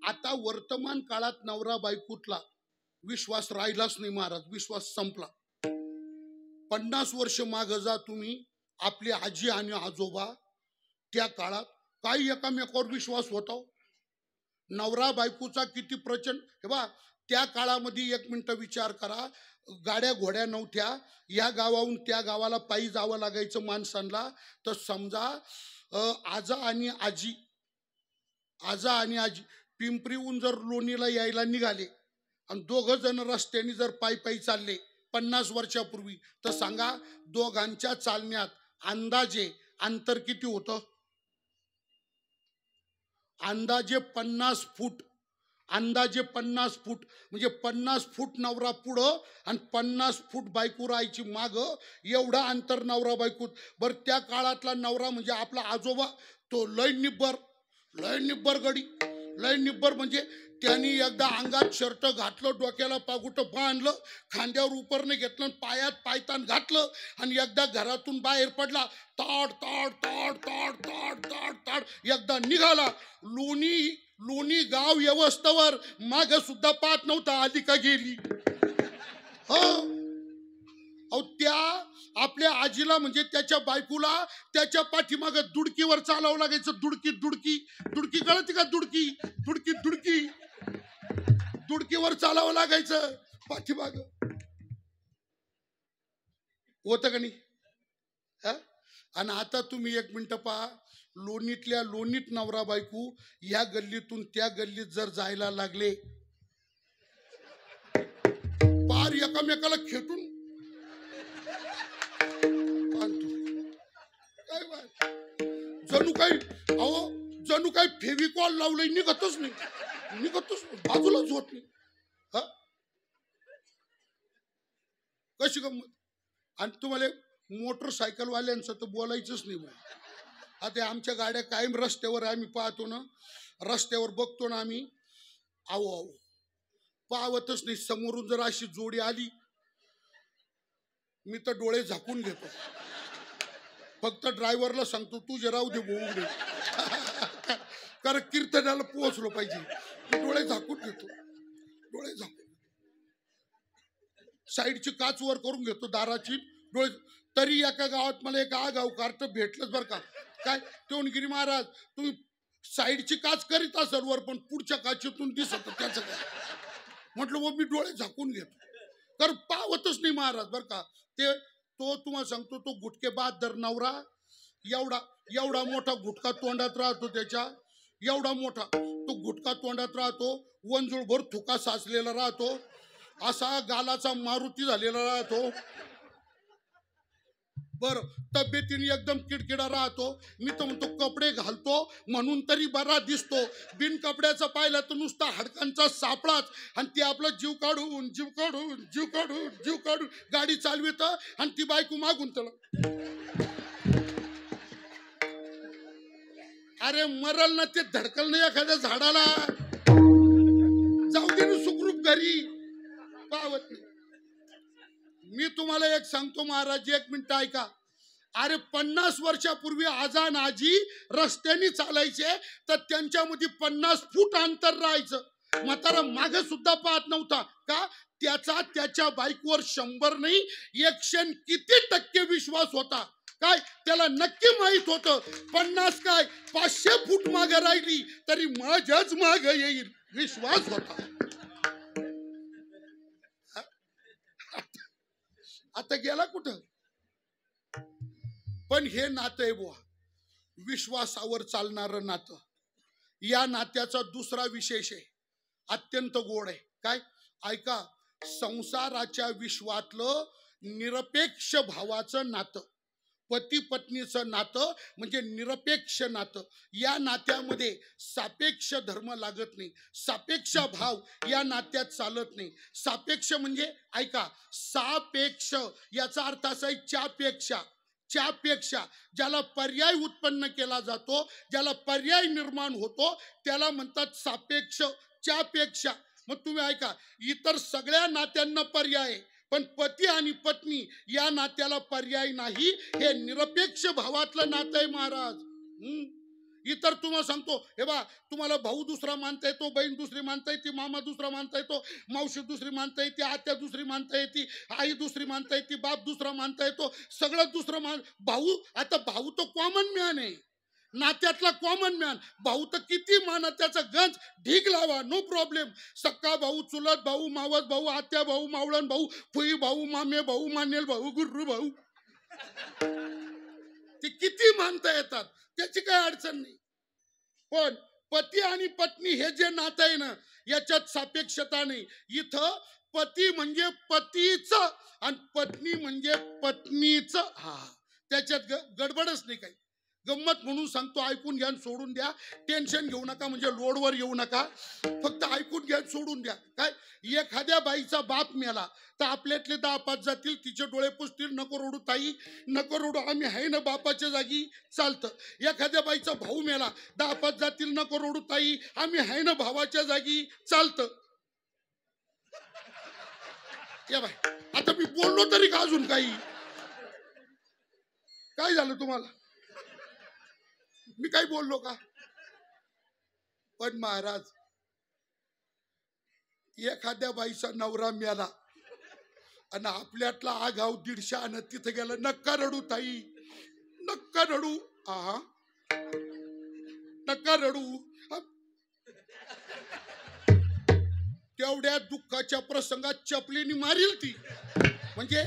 आता वर्तमान काळात नवरा बायकोतला विश्वास राहिलाच नाही महाराज. विश्वास संपला. 50 वर्ष माग जा तुम्ही, आपली आजी आणि आजोबा त्या काळात काही एकामेकावर विश्वास होता. नवरा बायकोचा किती प्रचंड. हे बा त्या काळामध्ये 1 मिनिट विचार करा, गाड्या घोड्या नव्हत्या. या गावाहून त्या गावाला पायी जावं लागायचं माणसांना. तर समजा आजा आणि आजी पिंपरीहून जर लोणीला यायला निघाले आणि 2 जण रस्त्याने जर पायी चालले 50 वर्षापूर्वी, तर सांगा दोघांच्या चालण्यात अंदाजे अंतर किती होतं? अंदाजे 50 फूट. अंदाजे 50 फूट. म्हणजे 50 फूट नवरा पुढं आणि 50 फूट बायको राहायची माग. एवढा अंतर नवरा बायकोत. बर त्या काळातला नवरा म्हणजे आपला आजोबा, तो लय निब्बर गडी. लय निब्बर म्हणजे त्यांनी एकदा अंगात शर्ट घातलं, डोक्याला पागुट बांधलं, खांद्यावर उपरणे घेतलं, पायात पायतान घातलं आणि एकदा घरातून बाहेर पडला. ताड ताड ताड ताड ताड ताड ताड एकदा निघाला. लोणी गाव व्यवस्थेवर माग सुद्धा पाहत नव्हता आली का गेली. अहो त्या आपल्या आजीला म्हणजे त्याच्या बायकोला त्याच्या पाठीमाग दुडकीवर चालावं लागायचं. दुडकी दुडकी दुडकी कळती का? दुडकी दुडकी दुडकी दुडकीवर चालावं लागायचं पाठीमाग. होतं का नाही? आणि आता तुम्ही एक मिनिट पहा, लोणीतल्या लोणीत नवरा बायको या गल्लीतून त्या गल्लीत जर जायला लागले, पार एकामेकाला खेटून जणू काही फेविकॉल लावलंय, निघतच नाही, बाजूलाच होत नाही. कशी गंमत. आणि तुम्हाला मोटरसायकल वाल्यांचं तर बोलायचंच नाही. आता आमच्या गाड्या कायम रस्त्यावर आम्ही पाहतो ना, रस्त्यावर बघतो ना आम्ही, आहो पावतच नाही. समोरून जर अशी जोडी आली, मी तर डोळे झाकून घेतो. फक्त ड्रायव्हरला सांगतो तू जे राहू दे बोलू दे, कारण कीर्तनाला पोहोचलो पाहिजे. डोळे झाकून घेतो, डोळे झाकून. साईडची काच वर करून घेतो दाराची, डोळे. तरी एका गावात मला एक गाव कार्ट भेटलंच बरं का. काय टोनगिरी महाराज, तुम्ही साईडची काच करीत असाल वर, पण पुढच्या काचेतून दिसत त्याचं काय. म्हटलं व मी डोळे झाकून घेतो, तर पावतच नाही महाराज बरं का. तो तुम्हाला सांगतो, तो गुटके बहादर नवरा एवढा मोठा गुटखा तोंडात राहतो त्याच्या, एवढा मोठा तो गुटखा तोंडात राहतो, वंजुळभर थुका साचलेला राहतो, असा गालाचा मारुती झालेला राहतो. बर तब्येतीने एकदम किडकिडा राहतो. मी तर म्हणतो कपडे घालतो म्हणून तरी बरा दिसतो, बिन कपड्याचा पाहिला तर नुसता हाडकांचा सापळाच. आणि ती आपला जीव काढून गाडी चालवित आणि ती बायको मागून तळ. अरे मरल ना ते, धडकल नाही एखाद्या झाडाला, जाऊ दे ना सुखरूप घरी, पावत नाही. मी तुम्हाला एक सांगतो महाराज, एक मिनिट ऐका. अरे 50 वर्षापूर्वी आजान आजी रस्त्याने चालायचे तर त्यांच्यामध्ये 50 फूट अंतर राहायचं. म्हातारा माग सुद्धा पाहत नव्हता का? त्याच्या बाईकवर 100 नाही 100 किती टक्के विश्वास होता. काय त्याला नक्की माहित होतं 50 काय 500 फूट मागे राहिली तरी माझ्याच मागे येईल, विश्वास होता. आता गेला कुठं? पण हे नातं आहे बुवा, विश्वासावर चालणारं नातं. या नात्याचा दुसरा विशेष आहे, अत्यंत गोड आहे. काय ऐका, संसाराच्या विश्वातलं निरपेक्ष भावाचं नातं, पती पत्नीचं नातं म्हणजे निरपेक्ष नातं. या नात्यामध्ये सापेक्ष धर्म लागत नाही, सापेक्ष भाव या नात्यात चालत नाही. सापेक्ष म्हणजे ऐका, सापेक्ष याचा अर्थ असा आहे च्यापेक्षा ज्याला पर्याय उत्पन्न केला जातो, ज्याला पर्याय निर्माण होतो त्याला म्हणतात सापेक्ष, च्यापेक्षा. मग तुम्ही ऐका, इतर सगळ्या नात्यांना पर्याय, पण पती आणि पत्नी या नात्याला पर्याय नाही. हे निरपेक्ष भावातलं नातं आहे महाराज. इतर तुम्हाला सांगतो, हे बा तुम्हाला भाऊ दुसरा मानता येतो, बहीण दुसरी मानता येते, मामा दुसरा मानता येतो, मावशी दुसरी मानता येते, आत्या दुसरी मानता येते, आई दुसरी मानता येते, बाप दुसरा मानता येतो, सगळं दुसरं भाऊ. आता भाऊ तो कॉमन मॅन आहे, नात्यातला कॉमन मॅन. भाऊ तर किती माना, त्याचा गंज ढीग लावा, नो प्रॉब्लेम. सक्का भाऊ, चुलत भाऊ, मावस भाऊ, आत्या भाऊ, मावळण भाऊ, फुई भाऊ, मामे भाऊ, मानेल भाऊ, गुर्रू भाऊ, ते किती मानता येतात, त्याची काही अडचण नाही. पण पती आणि पत्नी हे जे नातं आहे ना, याच्यात सापेक्षता नाही. इथं पती म्हणजे पतीचं आणि पत्नी म्हणजे पत्नीचं, त्याच्यात गडबडच नाही काही. गंमत म्हणून सांगतो, ऐकून घ्या आणि सोडून द्या. टेन्शन घेऊ नका, म्हणजे लोडवर येऊ नका. फक्त ऐकून घ्या, सोडून द्या. काय, एखाद्या बाईचा बाप मेला तर आपल्यातले 10-5 जातील, तिचे डोळे पुसतील, नको रडू ताई, नको रडू, आम्ही आहे ना बापाच्या जागी, चालतं. एखाद्या बाईचा भाऊ मेला, 10-5 जातील, नको रडू ताई, आम्ही आहे ना भावाच्या जागी, चालतं. या बाई, आता मी बोललो तरी का अजून काही? काय झालं तुम्हाला? मी काय बोललो का? पण महाराज, एखाद्या बाईचा नवरा मेला आणि आपल्यातला आगाव 150 तिथे गेला, नका रडू ताई, नका रडू, आहा नका रडू. तेवढ्या दुःखाच्या प्रसंगात चपलीने मारील ती. म्हणजे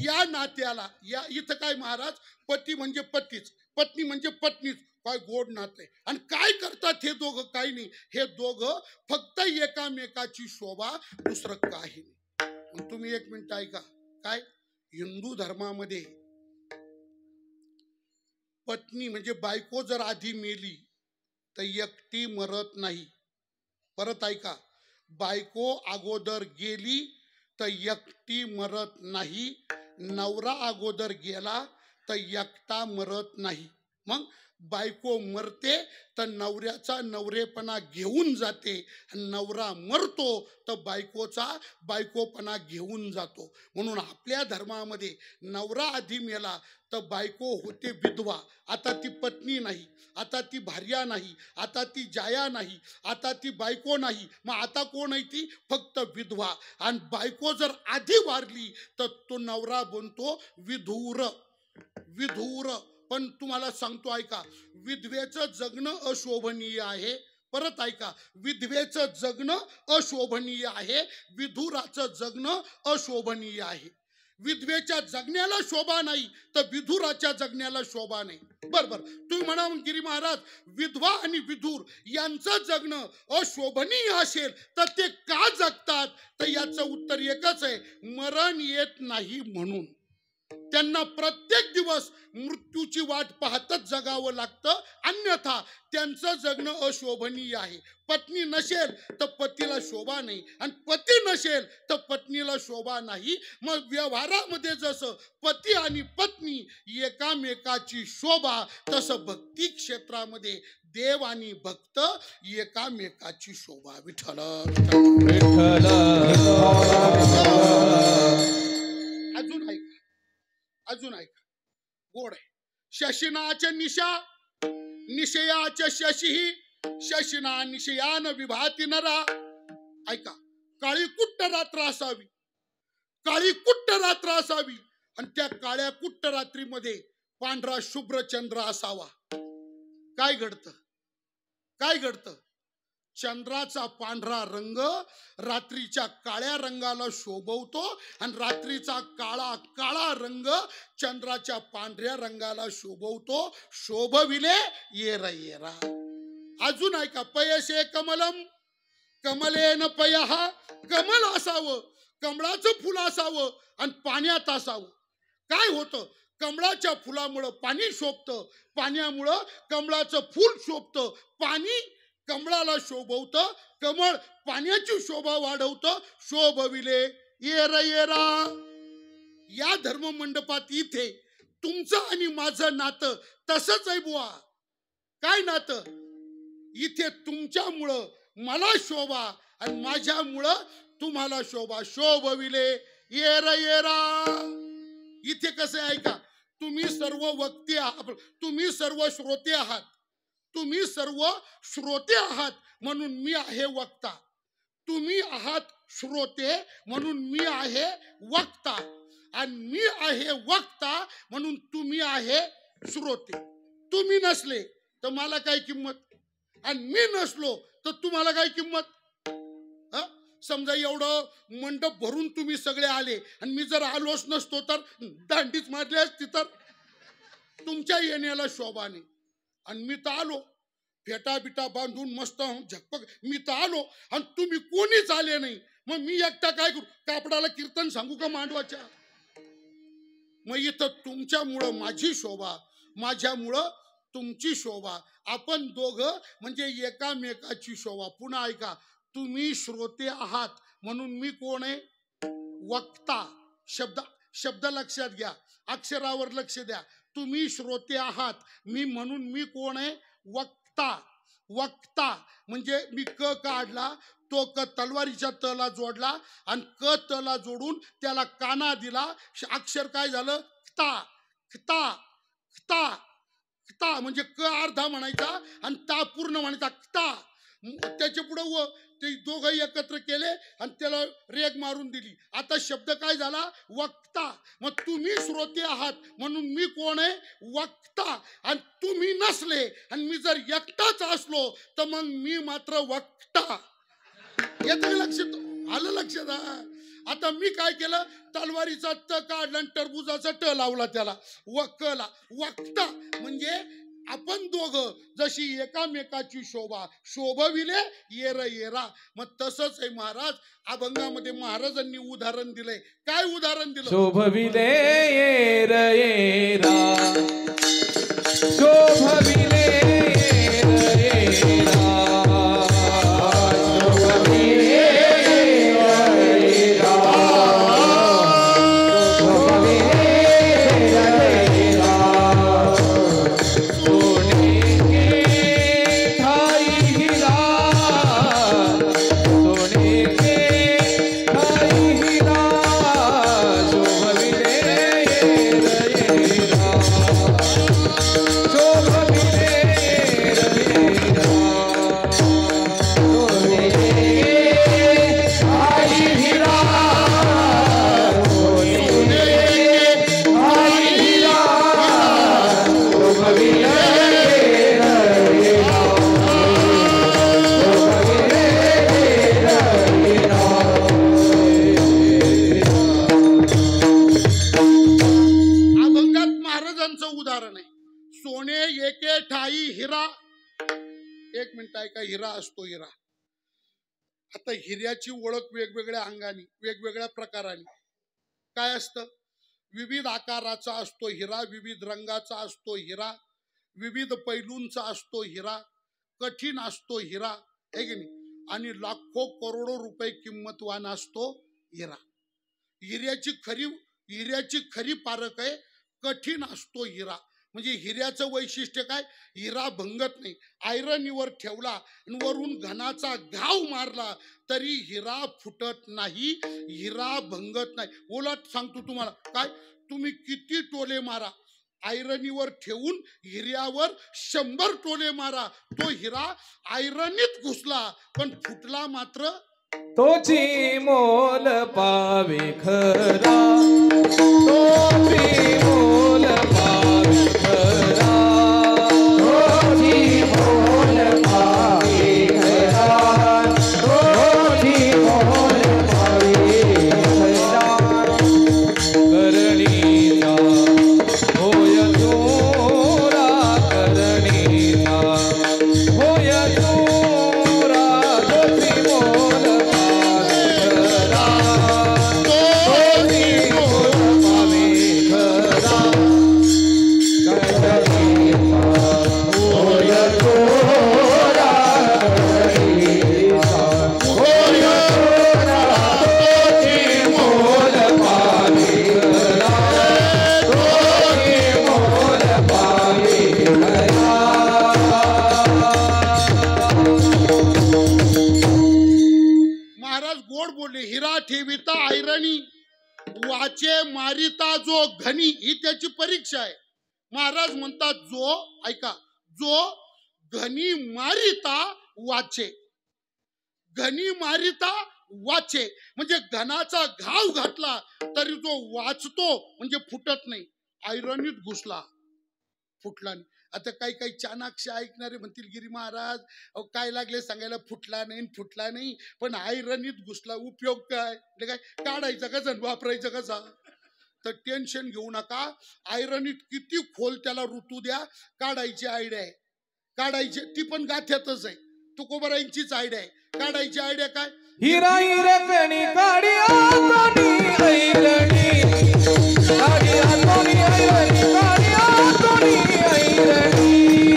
या नात्याला, या इथं काय महाराज, पती म्हणजे पतीच, पत्नी म्हणजे पत्नीच, काय गोड नातं आहे. आणि काय करतात हे दोघं? काही नाही, हे दोघं फक्त एकामेकाची शोभा, दुसरं काही नाही. तुम्ही एक मिनिट ऐका. काय, हिंदू धर्मामध्ये पत्नी म्हणजे बायको जर आधी मेली तर एकटी मरत नाही. परत ऐका, बायको अगोदर गेली तर एकटी मरत नाही. नवरा अगोदर गेला तर एकटा मरत नाही. मग बायको मरते तर नवऱ्याचा नवरेपणा घेऊन जाते, नवरा मरतो तर बायकोचा बायकोपणा घेऊन जातो. म्हणून आपल्या धर्मामध्ये नवरा आधी मेला तर बायको होते विधवा. आता ती पत्नी नाही, आता ती भार्या नाही, आता ती जाया नाही, आता ती बायको नाही. मग आता कोण आहे ती? फक्त विधवा. आणि बायको जर आधी वारली तर तो नवरा बनतो विधूर. विधूर. पण तुम्हाला सांगतो ऐका, विधवेचं जगणं अशोभनीय आहे. परत ऐका, विधवेचं जगणं अशोभनीय आहे, विधुराचं जगणं अशोभनीय आहे. विधवेच्या जगण्याला शोभा नाही तर विधुराच्या जगण्याला शोभा नाही. बरोबर. तुम्ही म्हणा गिरी महाराज, विधवा आणि विधुर यांचं जगणं अशोभनीय असेल तर ते का जगतात? तर याचं उत्तर एकच आहे, मरण येत नाही म्हणून. त्यांना प्रत्येक दिवस मृत्यूची वाट पाहतच जगावं लागतं, अन्यथा त्यांचं जगणं अशोभनीय आहे. पत्नी नसेल तर पतीला शोभा नाही, आणि पती नसेल तर पत्नीला शोभा नाही. मग व्यवहारामध्ये जसं पती आणि पत्नी एकामेकाची शोभा, तसं भक्ती क्षेत्रामध्ये देव आणि भक्त एकामेकाची शोभा. विठ्ठल विठ्ठल. अजून ऐका, अजून ऐका, गोड आहे. शशिनाच निशा निशयाच शशी, शशिना निशयान विभाती नरा. ऐका, काळी कुट्ट रात्र असावी, काळी कुट्ट रात्र असावी, आणि त्या काळ्या कुट्ट रात्रीमध्ये पांढरा शुभ्र चंद्र असावा. काय घडतं? काय घडतं? चंद्राचा पांढरा रंग रात्रीच्या काळ्या रंगाला शोभवतो, आणि रात्रीचा काळा काळा रंग चंद्राच्या पांढऱ्या रंगाला शोभवतो. शोभविले येरा येरा. अजून ऐका, पयशे कमलम कमलेन पयः. कमल असावं, कमळाचं फुल असावं, आणि पाण्यात असावं. काय होतं? कमळाच्या फुलामुळं पाणी शोभतं, पाण्यामुळं कमळाचं फुल शोभतं. पाणी कमळाला शोभवतं, कमळ पाण्याची शोभा वाढवतं. शोभविले येरा येरा. या धर्म मंडपात इथे तुमचं आणि माझं नातं तसंच आहे बुवा. काय नातं? इथे तुमच्यामुळं मला शोभा, आणि माझ्यामुळं तुम्हाला शोभा. शोभविले येरा येरा. इथे कसं आहे ऐका, तुम्ही सर्व वक्ते आहात, तुम्ही सर्व श्रोते आहात, तुम्ही सर्व श्रोते आहात म्हणून मी आहे वक्ता. तुम्ही आहात श्रोते म्हणून मी आहे वक्ता, आणि मी आहे वक्ता म्हणून तुम्ही आहे श्रोते. तुम्ही नसले तर मला काय किंमत, आणि मी नसलो तर तुम्हाला काय किंमत? समजा एवढं मंडप भरून तुम्ही सगळे आले, आणि मी जर आलोच नसतो तर दांडीच मारली असती, तर तुमच्या येण्याला शोभा नाही. आणि मी तर आलो फेटा बिटा बांधून मस्त झकपक, मी तर आलो आणि तुम्ही कोणीच आले नाही. मग मी एकटा काय करू? कापडाला कीर्तन सांगू का मांडवाच्या? मग इथं तुमच्यामुळं माझी शोभा, माझ्यामुळं तुमची शोभा, आपण दोघं म्हणजे एकामेकाची शोभा. पुन्हा ऐका, तुम्ही श्रोते आहात म्हणून मी कोण आहे? वक्ता. शब्द लक्षात घ्या, अक्षरावर लक्ष द्या. तुम्ही श्रोते आहात, म्हणून मी कोण आहे? वक्ता. वक्ता म्हणजे मी क काढला, तो क तलवारीच्या तला जोडला आणि क तला जोडून त्याला काना दिला, अक्षर काय झालं? क्ता. क्ता. क्ता. क्ता म्हणजे क अर्धा म्हणायचा आणि ता पूर्ण म्हणायचा. क्ता. त्याच्या पुढे व ते दोघं एकत्र केले आणि त्याला रेग मारून दिली. आता शब्द काय झाला? वक्ता. मग तुम्ही श्रोते आहात म्हणून मी कोण आहे? वक्ता. आणि तुम्ही नसले आणि मी जर एकटाच असलो तर मग मी मात्र वक्ता. येतं लक्षात? आलं लक्षात? आता मी काय केलं? तलवारीचा त काढला आणि टरबुजाचा ट लावला त्याला, वकला. वक्ता म्हणजे आपण दोघं जशी एकामेकाची शोभा शोभविले येर येरा. मग तसंच आहे महाराज, अभंगामध्ये महाराजांनी उदाहरण दिलंय. काय उदाहरण दिलं? शोभविले येर येरा, शोभविले येर येरा, हिरा असतो. हिरा, आता हिऱ्याची ओळख वेगवेगळ्या अंगाने, वेगवेगळ्या प्रकाराने. काय असतं? विविध आकाराचा असतो हिरा, विविध रंगाचा असतो हिरा, विविध पैलूंचा असतो हिरा, कठीण असतो हिरा, है की नाही? आणि लाखो करोडो रुपये किंमतवान असतो हिरा. हिऱ्याची खरी पारख आहे कठीण असतो हिरा. म्हणजे हिऱ्याचं वैशिष्ट्य काय? हिरा भंगत नाही. आयरनीवर ठेवला आणि वरून घनाचा घाव मारला तरी हिरा फुटत नाही, हिरा भंगत नाही. उलट सांगतो तुम्हाला, काय तुम्ही किती टोले मारा, आयरनीवर ठेवून हिऱ्यावर 100 टोले मारा, तो हिरा आयरनीत घुसला पण फुटला मात्र तोची मोल पावे खरा, तोची मोल पावे खरा, तोची मोल पावे खरा, तोची मोल पावे खरा. करणीचा होय चोरा, करणीचा होय चोरा, तोची मोल ठेविता आयरणी, वाचे मारिता जो घनी. ही त्याची परीक्षा आहे. महाराज म्हणतात जो, ऐका, जो घनी मारिता वाचे, घनी मारिता वाचे म्हणजे घनाचा घाव घातला तरी जो वाचतो म्हणजे फुटत नाही. आयरनीत घुसला, फुटला नाही. आता काही काही चाणाक्ष ऐकणारे म्हणतील गिरी महाराज काय लागले सांगायला, फुटला नाही फुटला नाही, पण आयरनीत घुसला. उपयोग काय? काय काढायचं कसा, वापरायचं कसा? तर टेन्शन घेऊ नका. आयरनीत किती खोल त्याला ऋतू द्या, काढायची आयडिया आहे. काढायची ती पण गाठ्यातच आहे. तुकोबरांचीच आयडिया आहे. काढायची आयडिया काय? हिरा हिरकणी काढी आतोनी ऐरणी, काढी आतोनी ऐरणी, काढी आतोनी ऐरणी.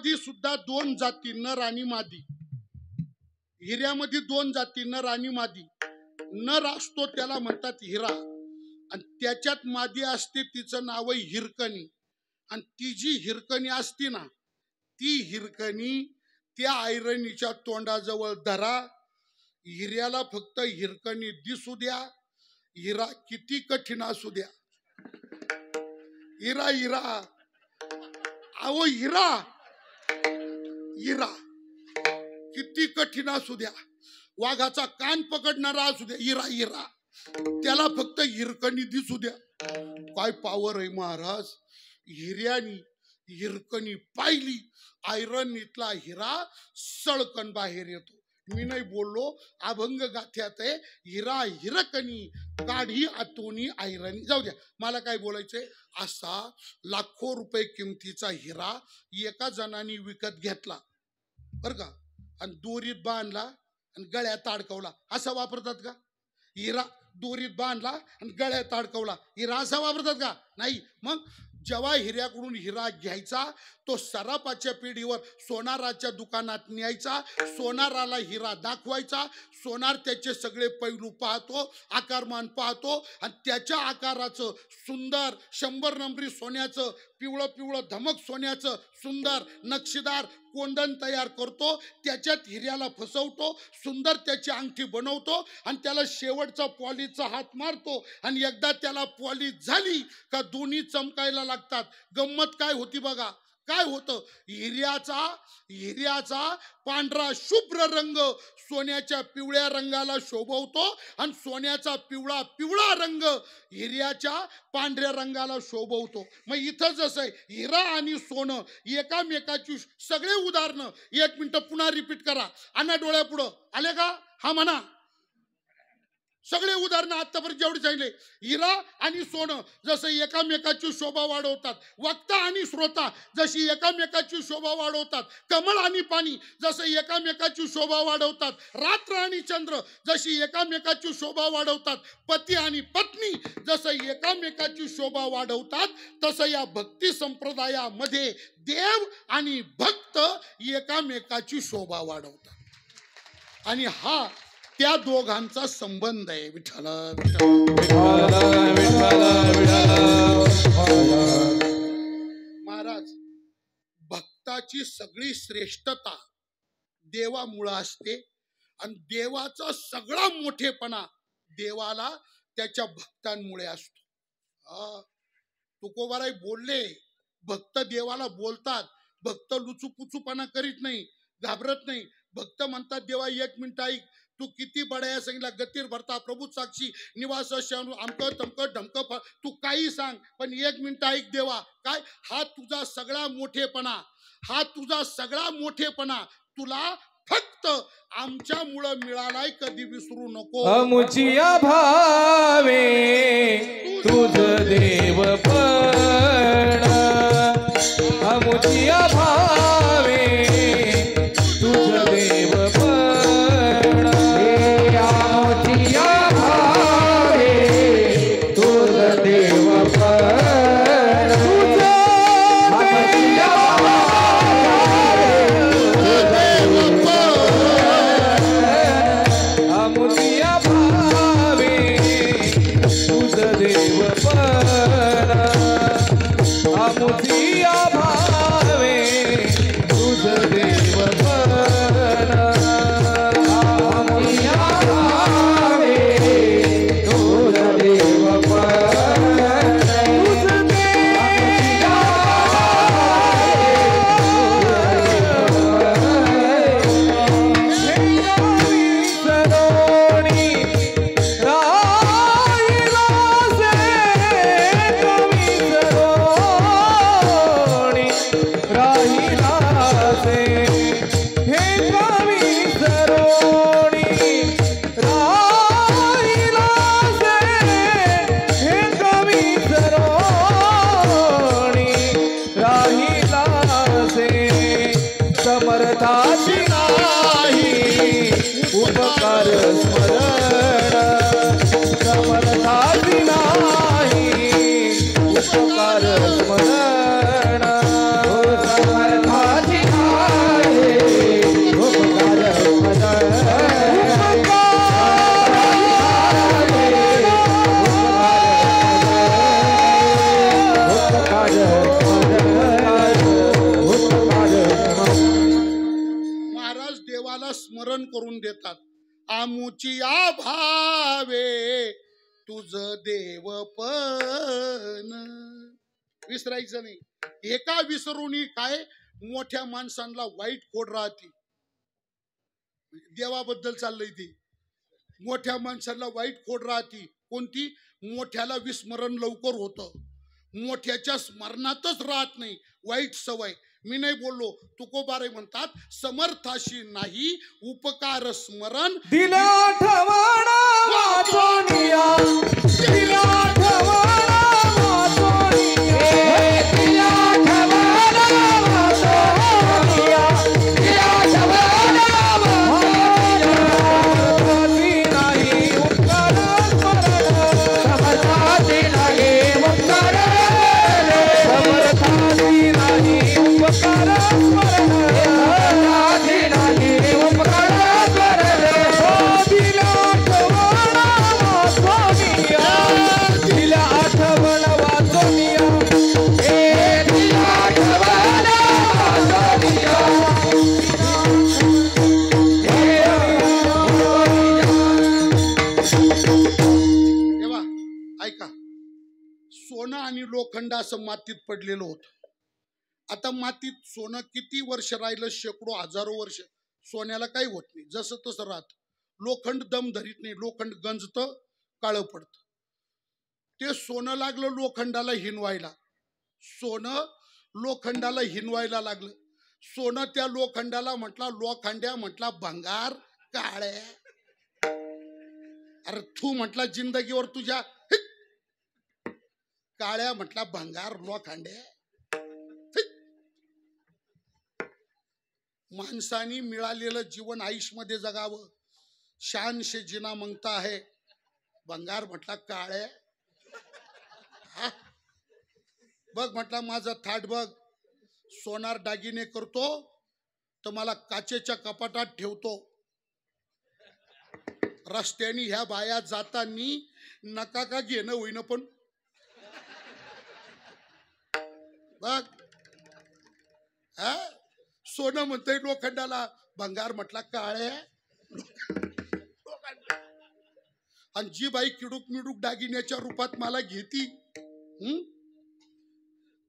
हिऱ्यामध्ये सुद्धा दोन जाती, नर आणि मादी. हिऱ्यामध्ये दोन जाती, नर आणि मादी. नर असतो त्याला म्हणतात हिरा, आणि त्याच्यात मादी असते, तिचं नाव आहे हिरकणी. आणि ती जी हिरकणी असती ना, ती हिरकणी त्या ऐरणीच्या तोंडाजवळ धरा. हिऱ्याला फक्त हिरकणी दिसू द्या, हिरा किती कठीण असू द्या. हिरा हिरा अहो हिरा हिरा किती कठीण असू द्या, वाघाचा कान पकडणारा असू द्या, हिरा हिरा, त्याला फक्त हिरकणी दिसू द्या. काय पावर आहे महाराज. हिऱ्यानी हिरकणी पाहिली, ऐरणीतला हिरा सळकन बाहेर येतो. मी नाही बोललो, अभंग गाथ्यात आहे, हिरा हिरकणी काढी आतोनी ऐरणी. जाऊ द्या, मला काय बोलायचंय. असा लाखो रुपये किमतीचा हिरा एका जणांनी विकत घेतला बर का, आणि दोरीत बांधला आणि गळ्यात अडकवला. असा वापरतात का हिरा? दोरीत बांधला आणि गळ्यात अडकवला, हिरा असा वापरतात का? नाही. मग जेव्हा हिऱ्याकडून हिरा घ्यायचा, तो सराफाच्या पिढीवर सोनाराच्या दुकानात न्यायचा, सोनाराला हिरा दाखवायचा, सोनार त्याचे सगळे पैलू पाहतो, आकारमान पाहतो, आणि त्याच्या आकाराचं सुंदर 100 नंबरी सोन्याचं पिवळं पिवळं धमक सोन्याचं सुंदर नक्षीदार कोंडण तयार करतो, त्याच्यात हिऱ्याला फसवतो, सुंदर त्याची अंगठी बनवतो, आणि त्याला शेवटचा पॉलिशचा हात मारतो, आणि एकदा त्याला पॉलिश झाली का दोन्ही चमकायला लागतात. गंमत काय होती बघा, काय होतं. हिऱ्याचा पांढरा शुभ्र रंग सोन्याच्या पिवळ्या रंगाला शोभवतो, आणि सोन्याचा पिवळा पिवळा रंग हिऱ्याच्या पांढऱ्या रंगाला शोभवतो. मग इथं जसं आहे, हिरा आणि सोनं एकामेकाची सगळे उदाहरणं. 1 मिनिट पुन्हा रिपीट करा, आणा डोळ्यापुढं. आले का? हा म्हणा. सगळे उदाहरणं आतापर्यंत जेवढे सांगितले, हिरा आणि सोनं जसं एकामेकाची शोभा वाढवतात, वक्ता आणि श्रोता जशी एकामेकाची शोभा वाढवतात, कमळ आणि पाणी जसं एकामेकाची शोभा वाढवतात, रात्र आणि चंद्र जशी एकामेकाची शोभा वाढवतात, पती आणि पत्नी जसं एकामेकाची शोभा वाढवतात, तसं या भक्ती संप्रदायामध्ये देव आणि भक्त एकामेकाची शोभा वाढवतात. आणि हा त्या दोघांचा संबंध आहे. विठ्ठल महाराज, भक्ताची सगळी श्रेष्ठता देवामुळे असते, आणि देवाचा सगळा मोठेपणा देवाला त्याच्या भक्तांमुळे असतो. तुकोबाराय बोलले, भक्त देवाला बोलतात. भक्त लुचूपुचूपणा करीत नाही, घाबरत नाही. भक्त म्हणतात, देवा 1 मिनिट ऐक, तू किती बडाया सांगितला, गतीर भरता प्रभू साक्षी निवास अमक तमक ढमक, तू काही सांग, पण 1 मिनिट ऐक देवा. काय? हा तुझा सगळा मोठेपणा, हा तुझा सगळा मोठेपणा तुला फक्त आमच्यामुळं मिळालाय, कधी विसरू नको. अमुचिया भावे तुझ देवपण, अमुचिया भावे तुझ देवपण, समर्थाची नाही उपकार स्मरण, समर्थाची नाही उपकार स्मरण, समर्थाची महाराज देवाला स्मरण करून देतात. आमुची भावे तुझ देवपण विसरायचं नाही. एका विसरून काय मोठ्या माणसांना वाईट खोड राहते. देवाबद्दल चाललंय ती. मोठ्या माणसाला वाईट खोड राहते. कोणती? मोठ्याला विस्मरण लवकर होतं, मोठ्याच्या स्मरणातच राहत नाही. वाईट सवय. मी नाही बोललो, तुकोबारे म्हणतात समर्थाशी नाही उपकार स्मरण. दिला ठवाणा वाचोनिया, दिला ठवाणा वाचोनिया, दिला ठवाणा वाचोनिया, दिला ठवाणा वाचोनिया. नाही उपकार स्मरण, समर्थाची नाही उपकार, समर्थाची नाही उपकार स्मरण, समर्थाची नाही उपकार स्मरण. दिला आठवण वाचोनिया, दिला आठवण वाचोनिया, हे दिला आठवण वाचोनिया. तेव्हा ऐका, सोनं आणि लोखंड असं मातीत पडलेलं होतं. आता मातीत सोनं किती वर्ष राहिलं? शेकडो हजारो वर्ष. सोन्याला काही होत नाही, जसं तसं राहत. लोखंड दम धरीत नाही, लोखंड गंजतं, काळं पडतं. ते सोनं लागलं लोखंडाला हिनवायला. सोनं लोखंडाला हिनवायला लागलं. सोनं त्या लोखंडाला म्हटला लोखंड्या, म्हटला भंगार काळ्या. अरे तू म्हटला जिंदगीवर तुझ्या काळ्या, म्हटला भंगार लोखंड्या. माणसाने मिळालेलं जीवन आयुष्यामध्ये जगावं. शान से जिना मागता है, भंगार म्हटला काळ्या. बघ म्हटला माझा थाट बघ, सोनार दागिने करतो तर मला काचेच्या कपाटात ठेवतो. रस्त्याने ह्या बाया जातानी नका का घेणं होईन, पण बघ सोनं म्हणतंय लोखंडाला, भंगार म्हटला काळ्या. आणि जी बाई किडूक मिडूक दागिन्याच्या रूपात मला घेती,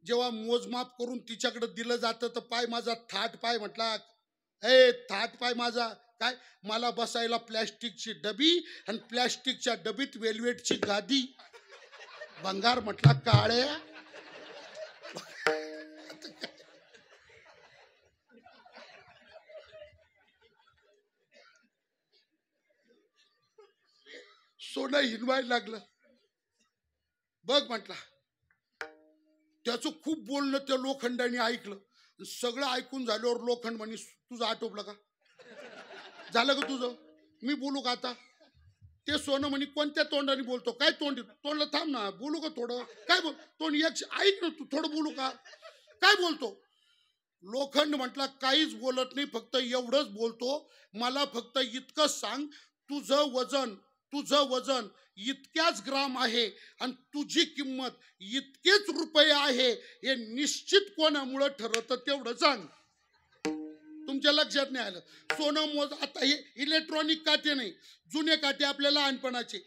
जेव्हा मोजमाप करून तिच्याकडे दिलं जातं तर पाय माझा थाट पाय, म्हटला ए थाट पाय माझा. काय? मला बसायला प्लॅस्टिकची डबी आणि प्लॅस्टिकच्या डबीत वेल्वेटची गादी. भंगार म्हटला काळ्या. सोनं हिनवायला लागलं. बघ म्हटला. त्याचं खूप बोलणं त्या लोखंडाने ऐकलं. सगळं ऐकून झाल्यावर लोखंड म्हणे तुझं आटोपलं का? झालं का तुझं? मी बोलू का आता? ते सोनं म्हणे कोणत्या तोंडाने बोलतो? काय तोंडला थांब ना, बोलू का थोडं? काय बोल तोंड एक ऐक ना तू, थोडं बोलू का? काय बोलतो? लोखंड म्हटला काहीच बोलत नाही, फक्त एवढंच बोलतो, मला फक्त इतकं सांग, तुझं वजन इतक्याच ग्राम आहे आणि तुझी किंमत इतकेच रुपये आहे, हे निश्चित कोणामुळे ठरवतं तेवढं सांग. तुमच्या लक्षात नाही आलं? सोनं मोज. आता हे इलेक्ट्रॉनिक काटे नाही, जुने काटे आपल्या लहानपणाचे.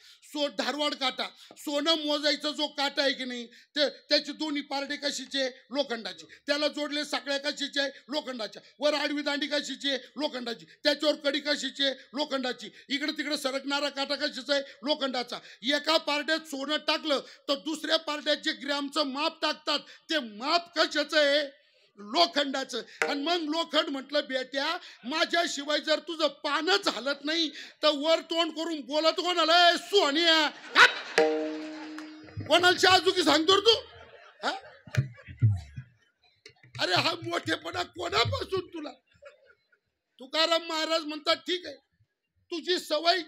धारवाड काटा. सोनं मोजायचा जो काटा आहे की नाही, त्याचे दोन्ही पारडे कशीचे? लोखंडाचे. त्याला जोडले साखळ्या कशीचे? लोखंडाच्या. वर आडवी दांडी कशीचे? लोखंडाची. त्याच्यावर कडी कशीचे? लोखंडाची. इकडे तिकडे सरकणारा काटा कशाचा आहे? लोखंडाचा. एका पारड्यात सोनं टाकलं तर दुसऱ्या पारड्यात जे ग्रॅमचं माप टाकतात ते माप कशाचं आहे? लोखंडाचं. आणि मग लोखंड म्हटलं बेट्या, माझ्याशिवाय जर तुझं पानच हलत नाही तर वर तोंड करून बोलत कोणाला? सोनिया. कोणाला आजूकी सांगतो तू? अरे हा मोठेपणा कोणापासून तुला? तुकाराम महाराज म्हणतात ठीक आहे, तुझी सवय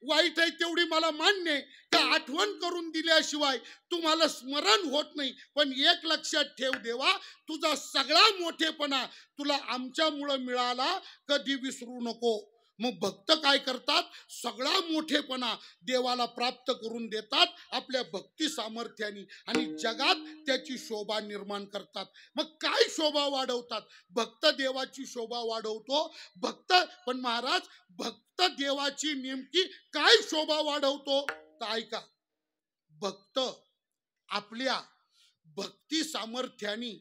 वाईट आहे तेवढी मला मान्य आहे, का आठवण करून दिल्याशिवाय तुम्हाला स्मरण होत नाही. पण एक लक्षात ठेव देवा, तुझा सगळा मोठेपणा तुला आमच्यामुळं मिळाला, कधी विसरू नको. मग भक्त काय करतात, सगळा मोठेपणा देवाला प्राप्त करून देतात आपल्या भक्ती सामर्थ्याने आणि जगात त्याची शोभा निर्माण करतात. मग काय शोभा वाढवतात, भक्त देवाची शोभा वाढवतो. भक्त पण महाराज, भक्त देवाची नेमकी काय शोभा वाढवतो तर ऐका, भक्त आपल्या भक्ती सामर्थ्याने,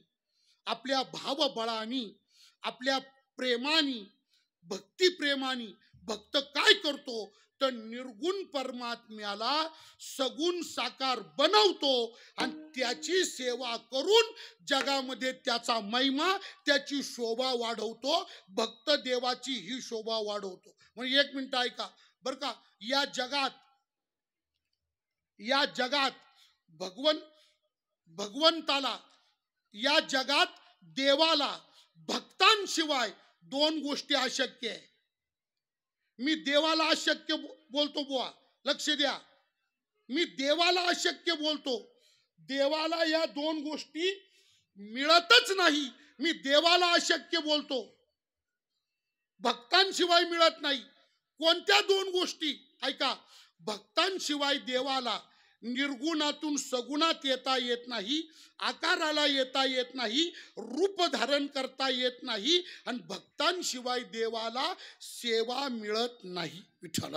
आपल्या भावबळाने, आपल्या प्रेमाने, भक्ती प्रेमाने भक्त काय करतो तर निर्गुण परमात्म्याला सगुण साकार बनवतो आणि त्याची सेवा करून जगामध्ये त्याचा महिमा, त्याची शोभा वाढवतो. भक्त देवाची ही शोभा वाढवतो. म्हणजे एक मिनिट ऐका बर का, या जगात भगवंताला, या जगात देवाला भक्तांशिवाय दोन गोष्टी अशक्य आहे. मी देवाला अशक्य बोलतो बुवा, लक्ष द्या, मी देवाला अशक्य बोलतो. देवाला या दोन गोष्टी मिळतच नाही, मी देवाला अशक्य बोलतो. भक्तांशिवाय मिळत नाही. कोणत्या दोन गोष्टी ऐका, भक्तांशिवाय देवाला निर्गुणातून सगुणात येता येत नाही, आकाराला येता येत नाही, रूप धारण करता येत नाही आणि भक्तांशिवाय देवाला सेवा मिळत नाही. विठ्ठल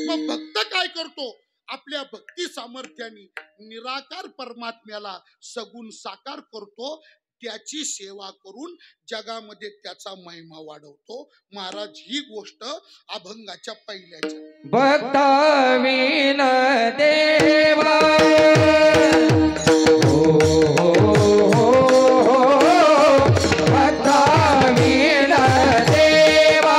मग भक्त काय करतो, आपल्या भक्ती सामर्थ्याने निराकार परमात्म्याला सगुण साकार करतो, त्याची सेवा करून जगामध्ये त्याचा महिमा वाढवतो. महाराज ही गोष्ट अभंगाच्या पहिल्याच्या. भक्ताविन देवा भक्ताविन देवा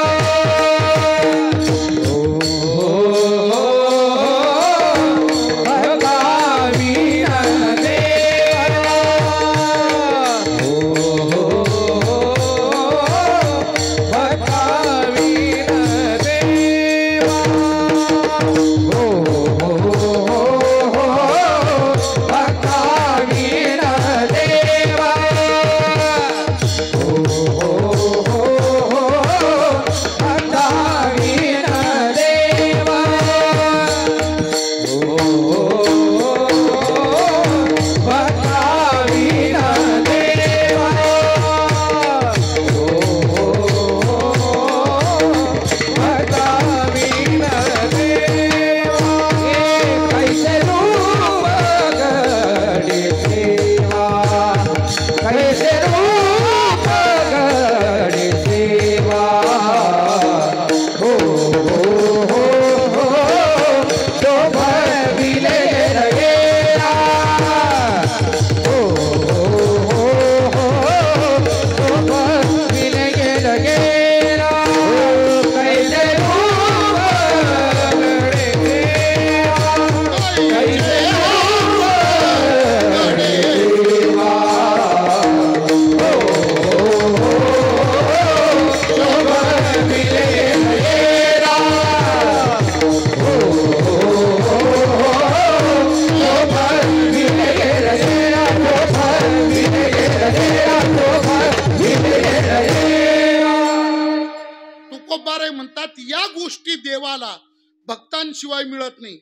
भक्तांशिवाय मिळत नाही,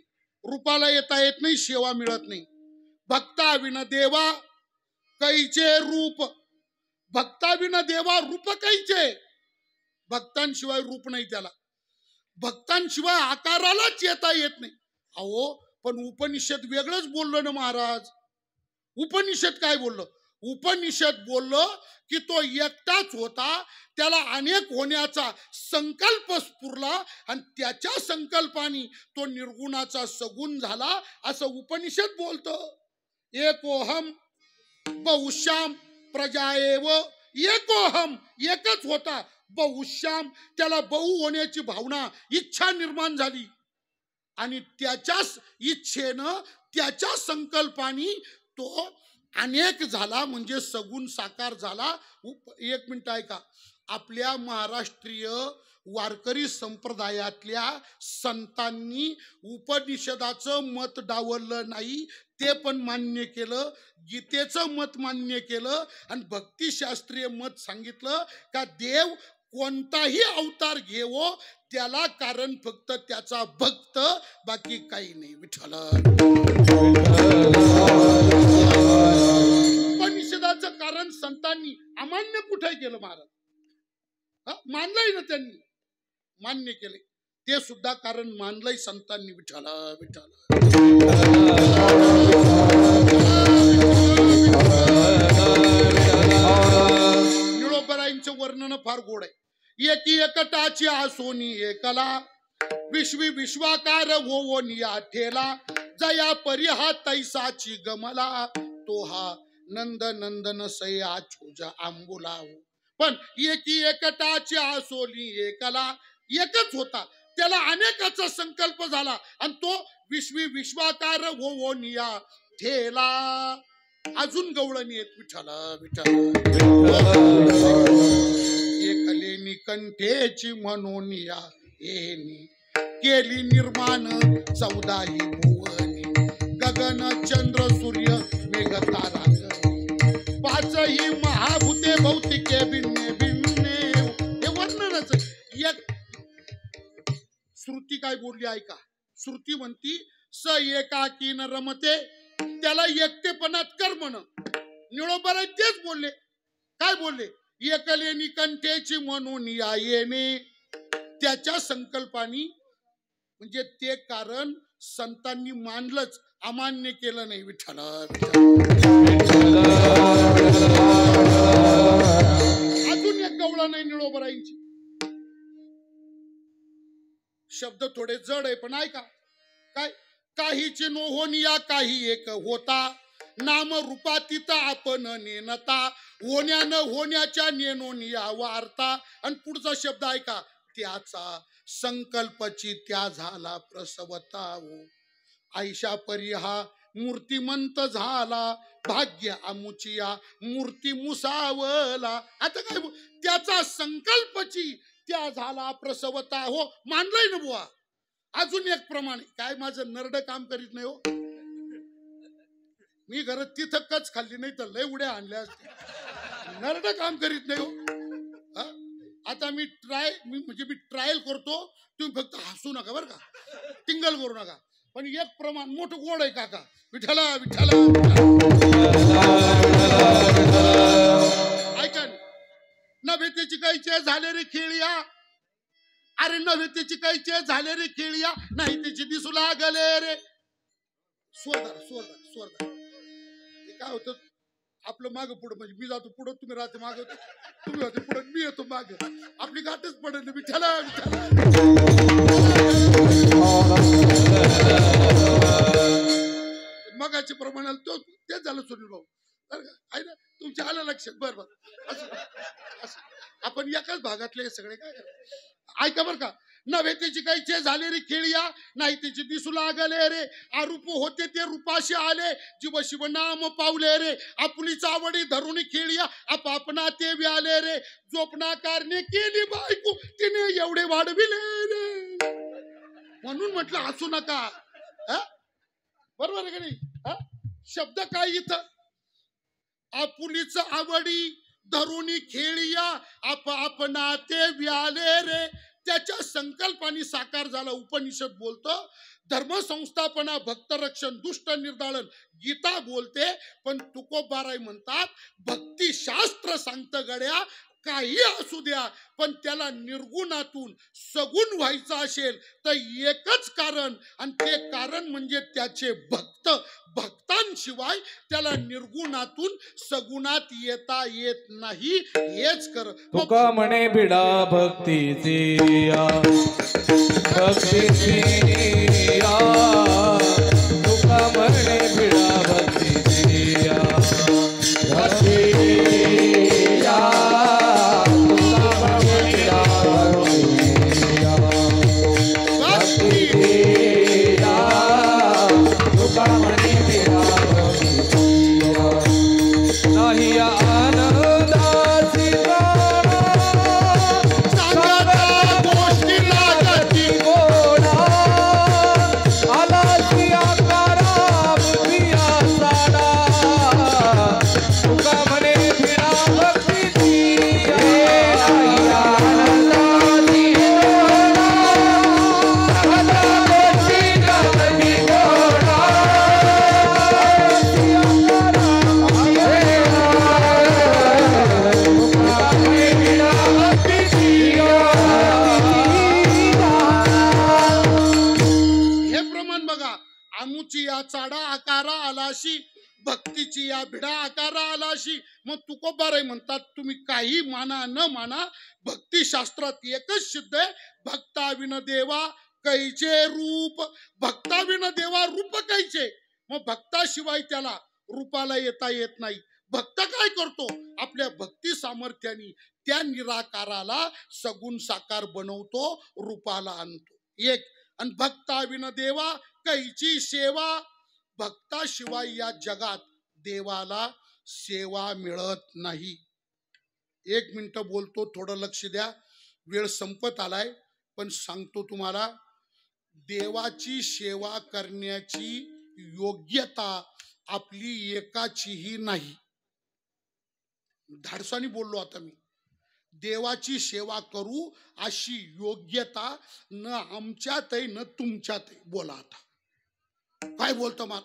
रूपाला येता येत नाही, सेवा मिळत नाही. भक्ताविन देवा कैचे रूप, भक्ताविन देवा रूप कैचे, भक्तांशिवाय रूप नाही त्याला, भक्तांशिवाय आकारालाच येता येत नाही. अहो पण उपनिषद वेगळंच बोललो ना महाराज. उपनिषद काय बोललो, उपनिषद बोललो की तो एकटाच होता, त्याला अनेक होण्याचा संकल्प स्फुरला आणि त्याच्या संकल्पाने तो निर्गुणाचा सगुण झाला, असं उपनिषद बोलतो. एकोहम बहुश्याम प्रजाएव, एकोहम एकच होता, बहुश्याम त्याला बहु होण्याची भावना, इच्छा निर्माण झाली आणि त्याच्याच इच्छेनं, त्याच्या संकल्पाने तो अनेक झाला, म्हणजे सगुण साकार झाला. एक मिनिट ऐका, आपल्या महाराष्ट्रीय वारकरी संप्रदायातल्या संतांनी उपनिषदाचं मत डावललं नाही, ते पण मान्य केलं, गीतेचं मत मान्य केलं आणि भक्तिशास्त्रीय मत सांगितलं का देव कोणताही अवतार घेवो त्याला कारण फक्त त्याचा भक्त, बाकी काही नाही. विठ्ठल उपनिषदाचं कारण संतांनी अमान्य कुठे केलं महाराज? मानलंय ना, त्यांनी मान्य केले, ते सुद्धा कारण मानलंय संतांनी. विठ्ठल विठ्ठल निळोबरायांचं वर्णन फार गोड आहे. एकी एकटाची आसोनी एकला, विश्वी विश्वाकार होवोनिया ठेला, जया परिहा तैसाची गमला, तो हा नंद नंदन सया छोजा आंबुला. पण एकी एकटाची आसोनी एकला, एकच होता, त्याला अनेकाचा संकल्प झाला आणि तो विश्वी विश्वाकार होवोनिया ठेला. अजून गवळणी येत. विठ्ठल विठ्ठल एकलेनी कंठेची म्हणून या येनी, केली निर्माण 14 भुवनी, गगन चंद्र सूर्य मेघ तारा, 5ही महाभूते भौतिके भिन्ने भिन्ने. हे वर्णनच. एक श्रुती काय बोलली ऐका. श्रुती म्हणती स एकाकीन रमते, त्याला एकटेपणात कर म्हण. निळोबराय तेच बोलले. काय बोलले? एकलेनी कंठेची म्हणून या येणे. त्याच्या संकल्पानी म्हणजे ते कारण संतांनी मानलंच, अमान्य केलं नाही. विठ्ठल अजून एक गवळण नाही निळोबराईंची. शब्द थोडे जड आहे पण ऐका. काय? काहीची नो होनिया काही एक होता, नाम रूपातीत आपण नेनता, होण्यानं होण्याच्या नेनोनिया वार्ता. आणि पुढचा शब्द ऐका. त्याचा संकल्पची त्या झाला प्रसवता, आयशा परिहा मूर्तिमंत झाला, भाग्य अमुचिया मूर्ती मुसावला. आता काय? त्याचा संकल्पची त्या झाला प्रसवता. हो, मानलंय ना बुवा. अजून एक प्रमाण. काय माझं नरड काम करीत नाही हो. मी घरात तिथं कच खाल्ली नाही तर लय उड्या आणल्या असते. नरड काम करीत नाही हो. आता मी ट्रायल करतो, तुम्ही फक्त हसू नका बरं का, टिंगल करू नका. पण एक प्रमाण मोठं गोड आहे काका. विठ्ठला विठ्ठला ऐका. नव्हे त्याची काही चे झाले रे खेळिया, अरे नव्हे त्याची काही चे झाले रे खेळिया, नाही त्याची दिसू लागले रे. स्वरदार स्वरदार स्वरदार. काय होतं आपलं माग पुढं, म्हणजे मी जातो पुढं, तुम्ही राहते माग, तुम्ही होते पुढं, मी येतो माग, आपली गाठच पडेल. विठ्ठला मगाच्या प्रमाणाला तो तेच झालं सुनील भाऊ. आहे ना तुमच्या आलं लक्षात? बरं बरं. असं आपण एकाच भागातले सगळे काय ऐका बरं का. नव्हे त्याची काही चे झाले रे खेळिया, नाही त्याची दिसू लागले रे. आरूप होते ते रूपाशी आले, जीव शिव नाम पावले रे. आपुलीच आवडी धरून खेळिया, आपापना ते व्याले रे. जोपनाकारने केली बायको, तिने एवढे वाढविले रे. म्हणून म्हटलं हसू नका. बरोबर आहे का नाही? शब्द काय इथं? आपुलीच आवडी धरून खेळिया, आपना ते व्याले रे. त्याच्या संकल्पाने साकार झाला. उपनिषद बोलतो धर्मसंस्थापना, भक्तरक्षण, दुष्ट निर्दाळन. गीता बोलते. पण तुकोबाराय म्हणतात भक्तिशास्त्र सांगतं गड्या काही असू द्या, पण त्याला निर्गुणातून सगुण व्हायचं असेल तर एकच कारण, आणि ते कारण म्हणजे त्याचे भक्त. भक्तांशिवाय त्याला निर्गुणातून सगुणात येता येत नाही. हेच कर. तुका म्हणे भिडा भक्तीची भक्तीची, तुका म्हणे भिडा भक्तीची भक्ती. नाही आनंदाची चाडा आकारा आलाशी, भक्तीची या भिडा आकारा आलाशी. मग तुकोबाराय म्हणतात तुम्ही काही माना न माना, भक्ती शास्त्रात एकच सिद्ध आहे, भक्ताविन देवा कैचे रूप. भक्ताविन देवा रूप कैचे. मग भक्ताशिवाय त्याला रूपाला येता येत नाही. भक्त काय करतो, आपल्या भक्ती सामर्थ्याने त्या निराकाराला सगुण साकार बनवतो, रूपाला आणतो. एक. आणि भक्ताविन देवा कैची सेवा. भक्ताशिवाय या जगात देवाला सेवा मिळत नाही. 1 मिनिट बोलतो, थोडं लक्ष द्या, वेळ संपत आलाय. पण सांगतो तुम्हाला, देवाची सेवा करण्याची योग्यता आपली एकाचीही नाही. धाडसानी बोललो आता मी. देवाची सेवा करू अशी योग्यता न आमच्यात आहे न तुमच्यात आहे. बोला आता काय बोलतो मग?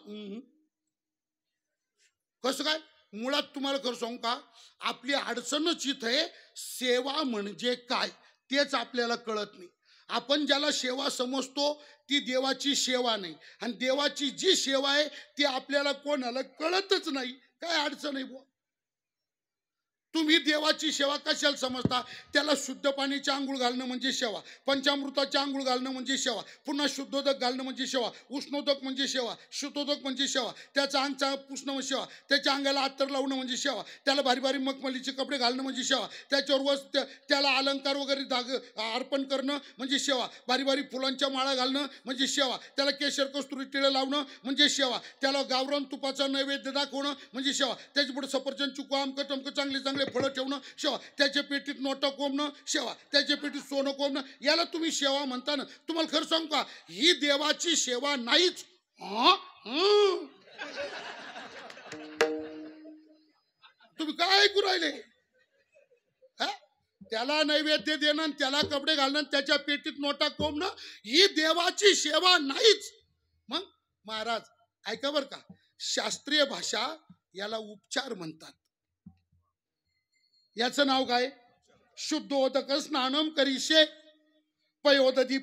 कसं काय? मुळात तुम्हाला खरं सांगू का, आपली अडचणच इथं आहे, सेवा म्हणजे काय तेच आपल्याला कळत नाही. आपण ज्याला सेवा समजतो ती देवाची सेवा नाही, आणि देवाची जी सेवा आहे ती आपल्याला कोणाला कळतच नाही. काय अडचण आहे बुवा? तुम्ही देवाची सेवा कशाला समजता? त्याला शुद्ध पाण्याची आंघोळ घालणं म्हणजे सेवा, पंचामृताची आंघोळ घालणं म्हणजे सेवा, पुन्हा शुद्धोदक घालणं म्हणजे सेवा, उष्णोदक म्हणजे सेवा, शीतोदक म्हणजे सेवा, त्याचा अंगचा पुसणं म्हणजे सेवा, त्याच्या अंगाला अत्तर लावणं म्हणजे सेवा, त्याला भारी भारी मखमलीचे कपडे घालणं म्हणजे सेवा, त्याच्यावर त्याला अलंकार वगैरे अर्पण करणं म्हणजे सेवा, भारी भारी फुलांच्या माळा घालणं म्हणजे सेवा, त्याला केशर कस्तुरी टिळे लावणं म्हणजे सेवा, त्याला गावरान तुपाचा नैवेद्य दाखवणं म्हणजे सेवा, त्याच्या पुढे सफरचंद चिकू आमकं टमकं चांगले चांगले फळं ठेवणं सेवा, त्याच्या पेटीत नोटा कोंबणं सेवा, त्याच्या पेटीत सोनं कोंबणं, याला तुम्ही सेवा म्हणता ना? तुम्हाला खरं सांगू का, ही देवाची सेवा नाहीच. तुम्ही काय ऐकू राहिले? त्याला नैवेद्य देणं, त्याला कपडे घालणं, त्याच्या पेटीत नोटा कोंबणं, ही देवाची सेवा नाहीच. मग महाराज ऐका बर का, शास्त्रीय भाषा याला उपचार म्हणतात. याचं नाव काय? शुद्धोदक स्नानम करिष्ये पयोदधी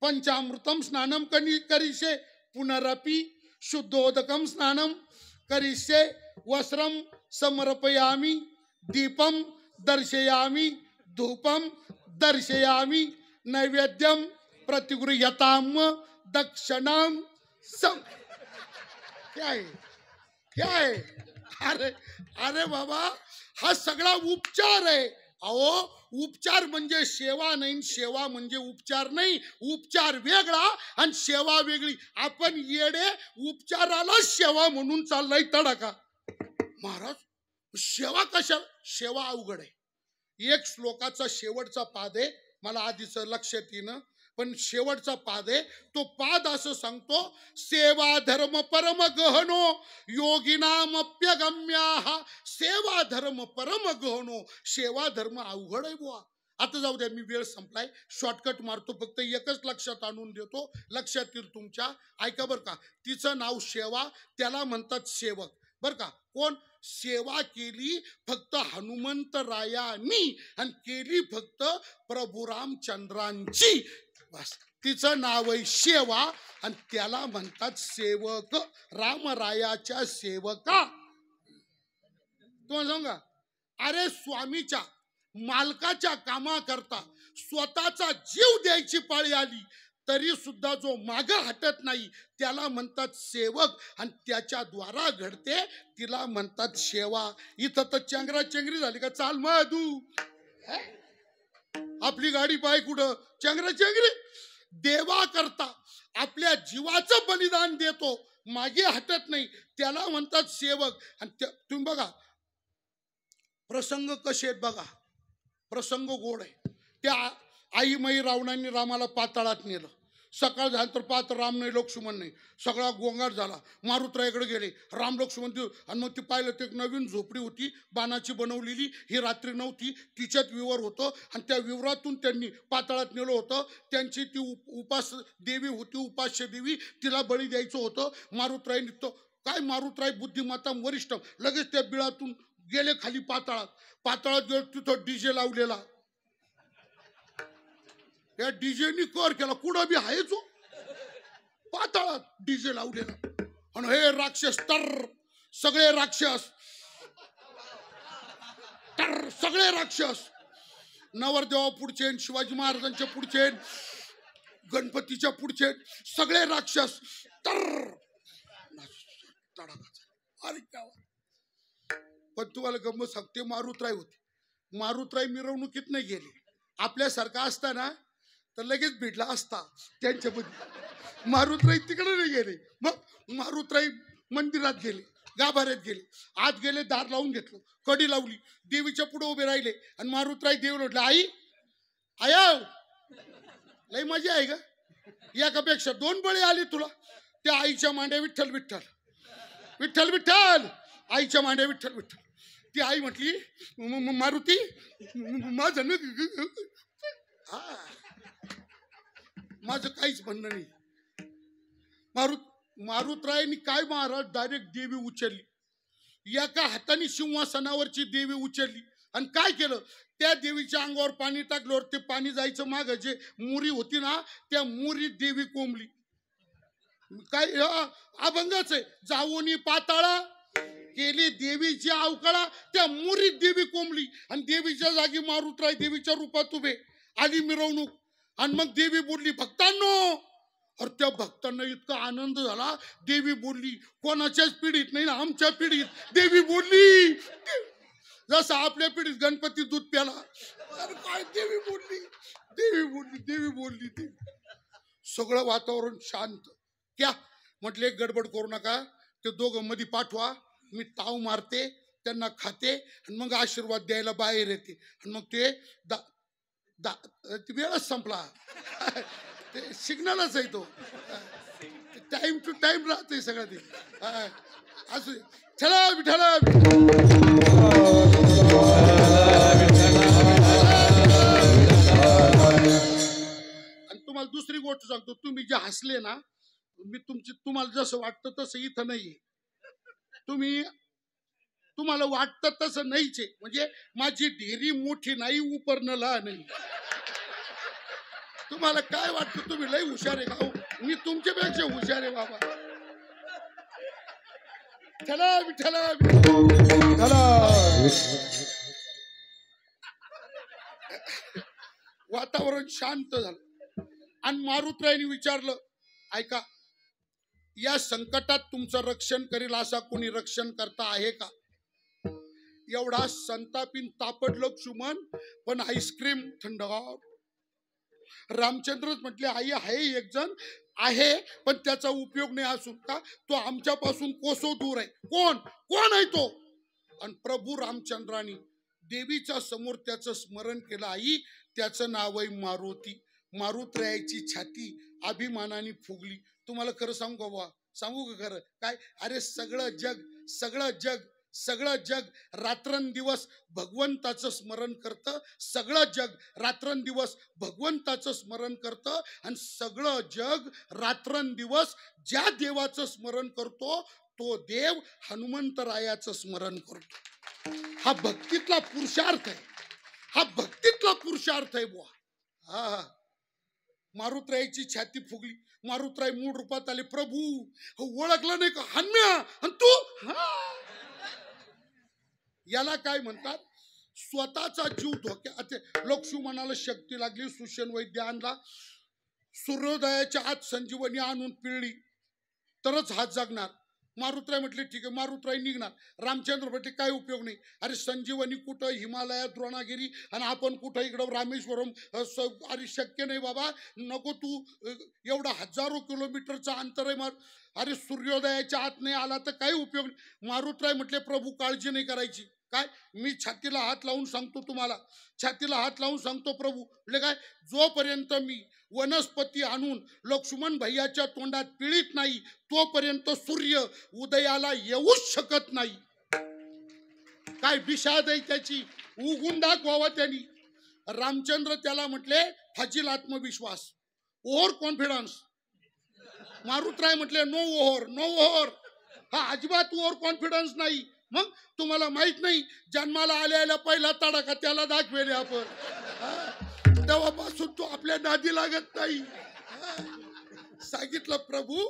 पंचामृतम स्नानम करिष्ये पुनरपि शुद्धोदकम स्नानम करिष्ये वस्त्रम समर्पयामि दीपम दर्शयामि धूपम दर्शयामि नैवेद्यम प्रतिगृह्यताम दक्षिणाम सम. क्या है? क्या है? अरे अरे बाबा, हा सगळा उपचार आहे. अहो, उपचार म्हणजे सेवा नाही, सेवा म्हणजे उपचार नाही. उपचार वेगळा आणि सेवा वेगळी. आपण येडे उपचाराला सेवा म्हणून चाललाय तडाका. महाराज सेवा कशा? सेवा अवघड आहे. एक श्लोकाचा शेवटचा पाद आहे, मला आधीच लक्षात येणं, पण शेवटचा पाद आहे. तो पाद असं सांगतो, सेवा धर्म परम गहनो योगिनामप्यगम्या. सेवा धर्म परम गहनो. सेवा धर्म अवघड आहे बुवा. आता जाऊ द्या, मी वेळ संपलाय, शॉर्टकट मारतो, फक्त एकच लक्षात आणून देतो, लक्षात येईल तुमच्या. ऐका बर का, तिचं नाव सेवा, त्याला म्हणतात सेवक. बर का, कोण? सेवा केली फक्त हनुमंतरायांनी आणि केली फक्त प्रभू रामचंद्रांची. बस, तिचं नाव आहे सेवा आणि त्याला म्हणतात सेवक. रामरायाच्या सेवका. तुम्हाला सांगा, अरे स्वामीच्या मालकाच्या कामाकरता स्वतःचा जीव द्यायची पाळी आली तरी सुद्धा जो माग हटत नाही त्याला म्हणतात सेवक, आणि त्याच्या द्वारा घडते तिला म्हणतात सेवा. इथं तर चंगरा चंगरी झाली का? चाल मधू, आपली गाडी पाय कुठं? चंगरा चंगरी. देवा करता आपल्या जीवाचं बलिदान देतो, मागे हटत नाही, त्याला म्हणतात सेवक. आणि तुम्ही बघा प्रसंग कसे आहेत बघा, प्रसंग गोड आहे. त्या आईमाई रावणांनी रामाला पाताळात नेलं. सकाळ झाल्यानंतर पाहत राम नाही, लक्ष्मण नाही, सगळा गोंगाट झाला. मारुतरायाकडे गेले, राम लक्ष्मण आणि मग ते पाहिलं ते एक नवीन झोपडी होती बाणाची बनवलेली, ही रात्री नव्हती, तिच्यात विवर होतं आणि त्या विवरातून त्यांनी पाताळात नेलं होतं. त्यांची ती उपास देवी होती, उपास्य देवी, तिला बळी द्यायचं होतं. मारुतराय तो काय, मारुतराय बुद्धिमत्ता वरिष्ठ, लगेच त्या बिळातून गेले खाली पाताळात. पाताळात गेलो, तिथं डीजे लावलेला. या डीजेनी कर केला, कुठं बी आहेच हो. पाताळात डीजे लावलेला आणि हे राक्षस तर सगळे राक्षस तर सगळे राक्षस नवरदेवा पुढचे शिवाजी महाराजांच्या पुढचे गणपतीच्या पुढचे सगळे राक्षस तर अरे पण तुम्हाला गंमत सांगते मारुतराय होते मारुतराय मिरवणुकीत नाही गेले आपल्यासारखा असताना तर लगेच भिडला असता त्यांच्यामध्ये मारुतराय तिकडे नाही गेले मग मारुतराय मंदिरात गेले गाभाऱ्यात गेले आत गेले दार लावून घेतलं कडी लावली देवीच्या पुढे उभे राहिले आणि मारुतराय देव लोटले आई आयाव लय मजा आहे का एकापेक्षा दोन बळी आली तुला त्या आईच्या मांड्या विठ्ठल विठ्ठल विठ्ठल विठ्ठल आईच्या मांड्या विठ्ठल विठ्ठल ती आई म्हटली मारुती माझं माझं काहीच म्हणणं नाही मारुतरायांनी काय महाराज डायरेक्ट देवी उचलली एका हाताने सिंहासनावरची देवी उचलली आणि काय केलं त्या देवीच्या अंगावर पाणी टाकल्यावर ते पाणी जायचं माग जे मुरी होती ना त्या मुरीत देवी कोंबली काय अभंगच आहे जाऊनी पाताळा केली देवीची अवकाळा त्या मुरीत देवी कोंबली आणि देवीच्या जागी मारुतराय देवीच्या रूपात उभे आली मिरवणूक आणि मग देवी बोलली भक्तांनो और त्या भक्तांना इतका आनंद झाला देवी बोलली कोणाच्याच पिढीत नाही ना आमच्या पिढीत देवी बोलली जसं आपल्या पिढीत गणपती दूध प्याला अरे काय देवी बोलली देवी बोलली देवी बोलली देवी सगळं वातावरण शांत क्या म्हटले गडबड करू नका ते दोघं मध्ये पाठवा मी ताव मारते त्यांना खाते आणि मग आशीर्वाद द्यायला बाहेर येते आणि मग ते वेळच संपला ते सिग्नलच आहे तो टाइम टू टाइम राहते सगळं ते असू चला विठाला आणि तुम्हाला दुसरी गोष्ट सांगतो तुम्ही जे हसले ना मी तुम्हाला जसं वाटतं तसं इथं नाहीये तुम्हाला वाटतं तसं नाहीच आहे म्हणजे माझी ढेरी मोठी नाही उपरणं नाही तुम्हाला काय वाटतं तुम्ही लय हुशार आहे का मी तुमच्यापेक्षा हुशार आहे बाबा चला विठ्ठला वातावरण शांत झालं आणि मारुतरायने विचारलं ऐका या संकटात तुमचं रक्षण करेल असा कोणी रक्षण करता आहे का एवढा संतापीन तापडलं लक्ष्मण पण आईस्क्रीम थंडगार रामचंद्रच म्हटले आई आहे एक जण आहे पण त्याचा उपयोग नाही असून का तो आमच्यापासून कोसो दूर आहे कोण कोण आहे तो आणि प्रभू रामचंद्रानी देवीच्या समोर त्याचं स्मरण केलं आई त्याचं नाव आहे मारुती मारुतरायाची छाती अभिमानाने फुगली तुम्हाला खरं सांगू का बाबा सांगू का खरं काय अरे सगळं जग रात्रंदिवस भगवंताचं स्मरण करतं सगळं जग रात्रंदिवस भगवंताचं स्मरण करतं आणि सगळं जग रात्रंदिवस ज्या देवाचं स्मरण करतो तो देव हनुमंतरायाचं स्मरण करतो हा भक्तीतला पुरुषार्थ आहे बुवा हा मारुतरायाची छाती फुगली मारुतराय मूळ रूपात आले प्रभू ओळखलं नाही का हन्म्या आणि तू याला काय म्हणतात स्वतःचा जीव धोक्यात लक्ष्मणाला शक्ती लागली सुषेण वैद्य आणला सूर्योदयाच्या आत संजीवनी आणून पिळली तरच हात जागणार मारुतराय म्हटले ठीक आहे मारुतराय निघणार रामचंद्र म्हटले काय उपयोग नाही अरे संजीवनी कुठं हिमालयात द्रोणागिरी आणि आपण कुठं इकडं रामेश्वरम अरे शक्य नाही बाबा नको तू एवढा हजारो किलोमीटरचा अंतर आहे अरे सूर्योदयाच्या आत नाही आला तर काही उपयोग नाही मारुतराय म्हटले प्रभू काळजी नाही करायची काय मी छातीला हात लावून सांगतो तुम्हाला छातीला हात लावून सांगतो प्रभू म्हणजे काय जोपर्यंत मी वनस्पती आणून लक्ष्मण भैयाच्या तोंडात पिळीत नाही तोपर्यंत सूर्य उदयाला येऊच शकत नाही काय विषाद आहे त्याची उगून दाखवावा त्यांनी रामचंद्र त्याला म्हटले फाजील आत्मविश्वास ओव्हर कॉन्फिडन्स मारुतराय म्हटले नो ओव्हर हा अजिबात ओव्हर कॉन्फिडन्स नाही मग तुम्हाला माहित नाही जन्माला आल्याला पहिला तडाखा त्याला दाखवेले आपण तेव्हापासून तो आपल्या नादी लागत नाही सांगितलं प्रभू.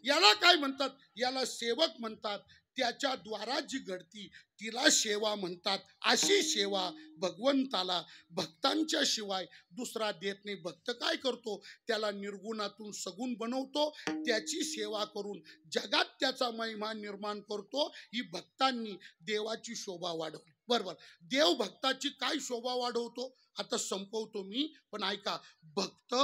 याला काय म्हणतात? याला सेवक म्हणतात. त्याच्या द्वारा जी घडती तिला सेवा म्हणतात. अशी सेवा भगवंताला भक्तांच्या शिवाय दुसरा देत नाही. भक्त काय करतो? त्याला निर्गुणातून सगुण बनवतो, त्याची सेवा करून जगात त्याचा महिमा निर्माण करतो. ही भक्तांनी देवाची शोभा वाढवली. बरोबर. देव भक्ताची काय शोभा वाढवतो? आता संपवतो मी, पण ऐका. भक्त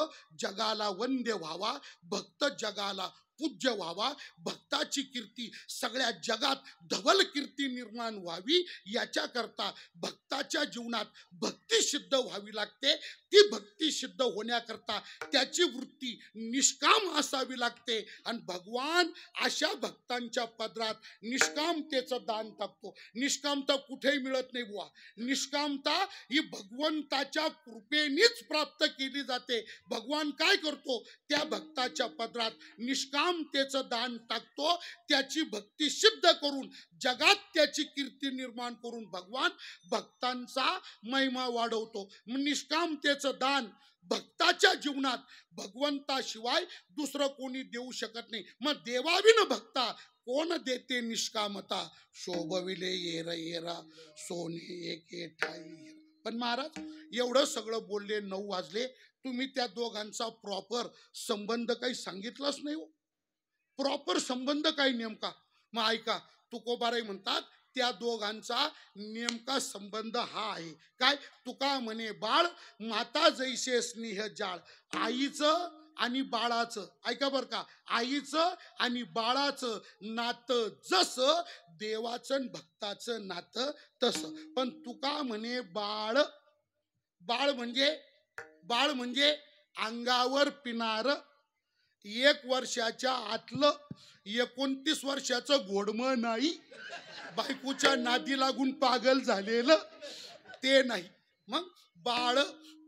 जगाला वंद्य व्हावा, भक्त जगाला पूज्य व्हावा, भक्ताची कीर्ती सगळ्या जगात धवल कीर्ती निर्माण व्हावी, याच्याकरता भक्ताच्या जीवनात भक्ती सिद्ध व्हावी लागते. ती भक्ती सिद्ध होण्याकरता त्याची वृत्ती निष्काम असावी लागते. आणि भगवान अशा भक्तांच्या पदरात निष्कामतेचं दान टाकतो. निष्कामता कुठेही मिळत नाही बुवा. निष्कामता ही भगवंताच्या कृपेनेच प्राप्त केली जाते. भगवान काय करतो? त्या भक्ताच्या पदरात निष्कामतेचं दान टाकतो. त्याची भक्ती सिद्ध करून जगात त्याची कीर्ती निर्माण करून भगवान भक्तांचा महिमा वाढवतो. निष्कामतेचं दान भक्ताच्या जीवनात भगवंताशिवाय दुसरं कोणी देऊ शकत नाही. मग देवाविन भक्ता कोण देते निष्कामता? शोभविले येरा येरा सोने एके ठाई. पण महाराज एवढं सगळं बोलले, 9 वाजले, तुम्ही त्या दोघांचा प्रॉपर संबंध काही सांगितलाच नाही हो. प्रॉपर संबंध काही नेमका? मग ऐका, तुकोबाराय म्हणतात त्या दोघांचा नेमका संबंध हा आहे. काय? तुका म्हणे बाळ माता जैसे स्नेह जाळ. आईचं आणि बाळाचं, ऐका बर का, आईचं आणि बाळाचं नातं जसं, देवाचं भक्ताचं नातं तसं. पण तुका म्हणे बाळ, बाळ म्हणजे अंगावर पिणार 1 वर्षाच्या आतलं 29 वर्षाचं घोडमं नाही, बायकोच्या नादी लागून पागल झालेलं ते नाही. मग बाळ,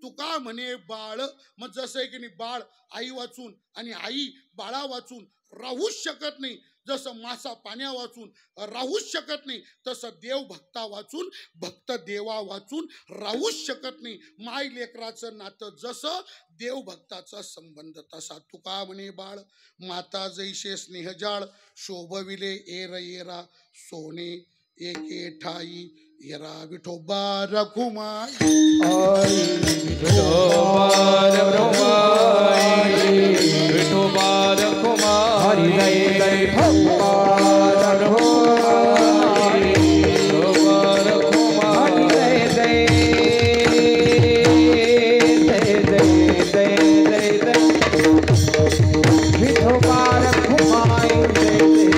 तुका म्हणे बाळ. मग जसं आहे की नाही, बाळ आई वाचून आणि आई बाळा वाचून राहूच शकत नाही. जसं मासा पाण्या वाचून राहूच शकत नाही, तसं देव भक्ता वाचून, भक्त देवा वाचून राहूच शकत नाही. माय लेकराचं नातं जसं, देव भक्ताचा संबंध तसा. तुका म्हणे बाळ माता जैसे स्नेहजाळ. शोभविले एर येरा सोने एके ठाई. येरा विठोबा रखुमाई. विठोबा रखुमाई, विठोबा रखुमाई, हरी जय विठोबा रखुमाई, विठोबा रखुमाई, जय जय जय जय जय जय विठोबा रखुमाई, जय जय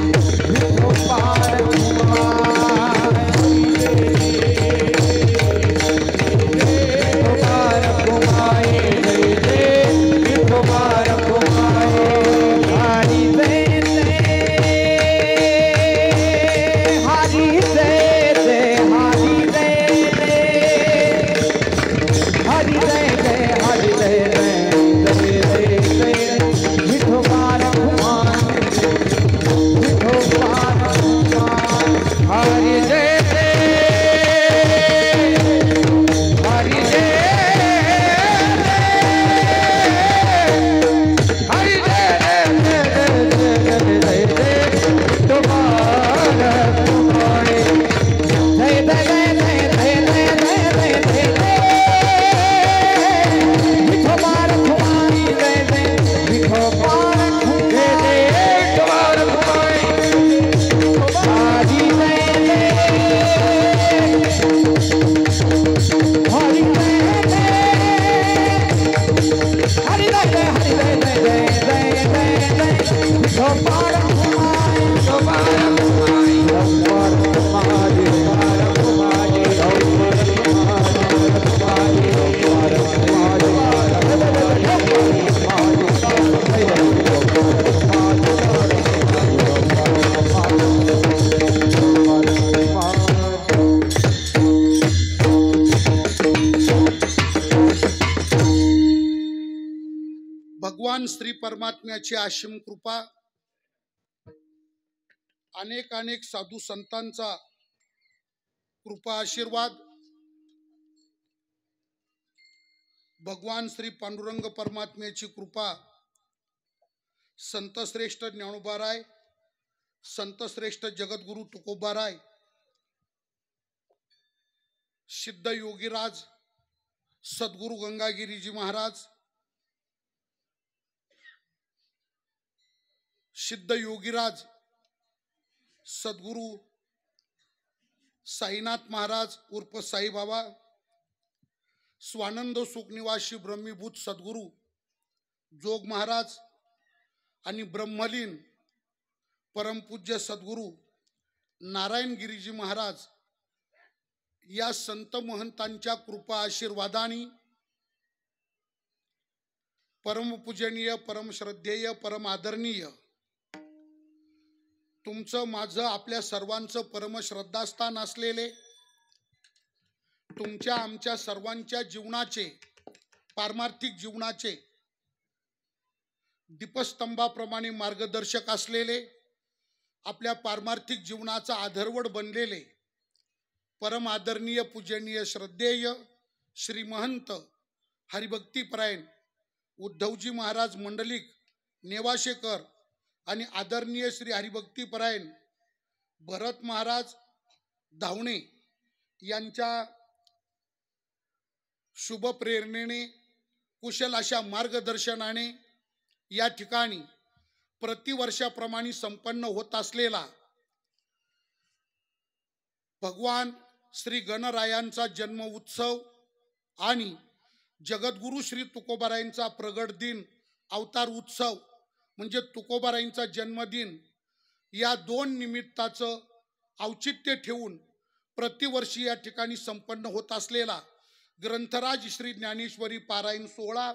विठोबा रखुमाई. भगवान श्री परमात्म्याची असीम कृपा, अनेक साधू संतांचा कृपा आशीर्वाद, भगवान श्री पांडुरंग परमात्म्याची कृपा संतश्रेष्ठ ज्ञानोबाराय, संतश्रेष्ठ जगद्गुरु तुकोबाराय, सिद्ध योगीराज सद्गुरु गंगागिरीजी महाराज, सिद्ध योगीराज सद्गुरु साईनाथ महाराज उर्फ साईबाबा, स्वानंद सुखनिवासी ब्रह्मीभूत सद्गुरु जोग महाराज आणि ब्रह्मलीन परमपूज्य सद्गुरु नारायणगिरीजी महाराज या संत महंतांच्या कृपा आशीर्वादाने परमपूजनीय, परमश्रद्धेय, परम आदरणीय तुमचं माझं आपल्या सर्वांचं परमश्रद्धास्थान असलेले, तुमच्या आमच्या सर्वांच्या जीवनाचे, पारमार्थिक जीवनाचे दीपस्तंभाप्रमाणे मार्गदर्शक असलेले, आपल्या पारमार्थिक जीवनाचा आधारवड बनलेले परम आदरणीय, पूजनीय, श्रद्धेय श्री महंत हरिभक्तीपरायण उद्धवजी महाराज मंडलिक नेवाशेकर आणि आदरणीय श्री हरिभक्तीपरायण भरत महाराज धावणे यांच्या शुभ प्रेरणेने, कुशल अशा मार्गदर्शनाने या ठिकाणी प्रतिवर्षाप्रमाणे संपन्न होत असलेला भगवान श्री गणरायांचा जन्म उत्सव आणि जगद्गुरु श्री तुकोबारायांचा प्रगट दिन अवतार उत्सव म्हणजे तुकोबारायांचा जन्मदिन या दोन निमित्ताचं औचित्य ठेवून प्रतिवर्षी या ठिकाणी संपन्न होत असलेला ग्रंथराज श्री ज्ञानेश्वरी पारायण सोहळा,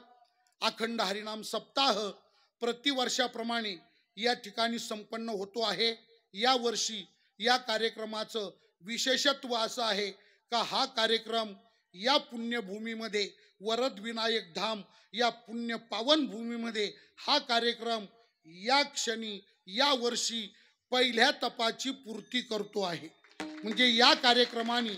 अखंड हरिनाम सप्ताह प्रतिवर्षाप्रमाणे या ठिकाणी संपन्न होतो आहे। या वर्षी या कार्यक्रमाचं विशेषत्व असं आहे का हा कार्यक्रम या पुण्यभूमीमध्ये, वरद विनायक धाम या पुण्य पावन भूमीमध्ये हा कार्यक्रम या क्षणी, या वर्षी पहिल्या तपाची पूर्ती करतो आहे। म्हणजे या कार्यक्रमाने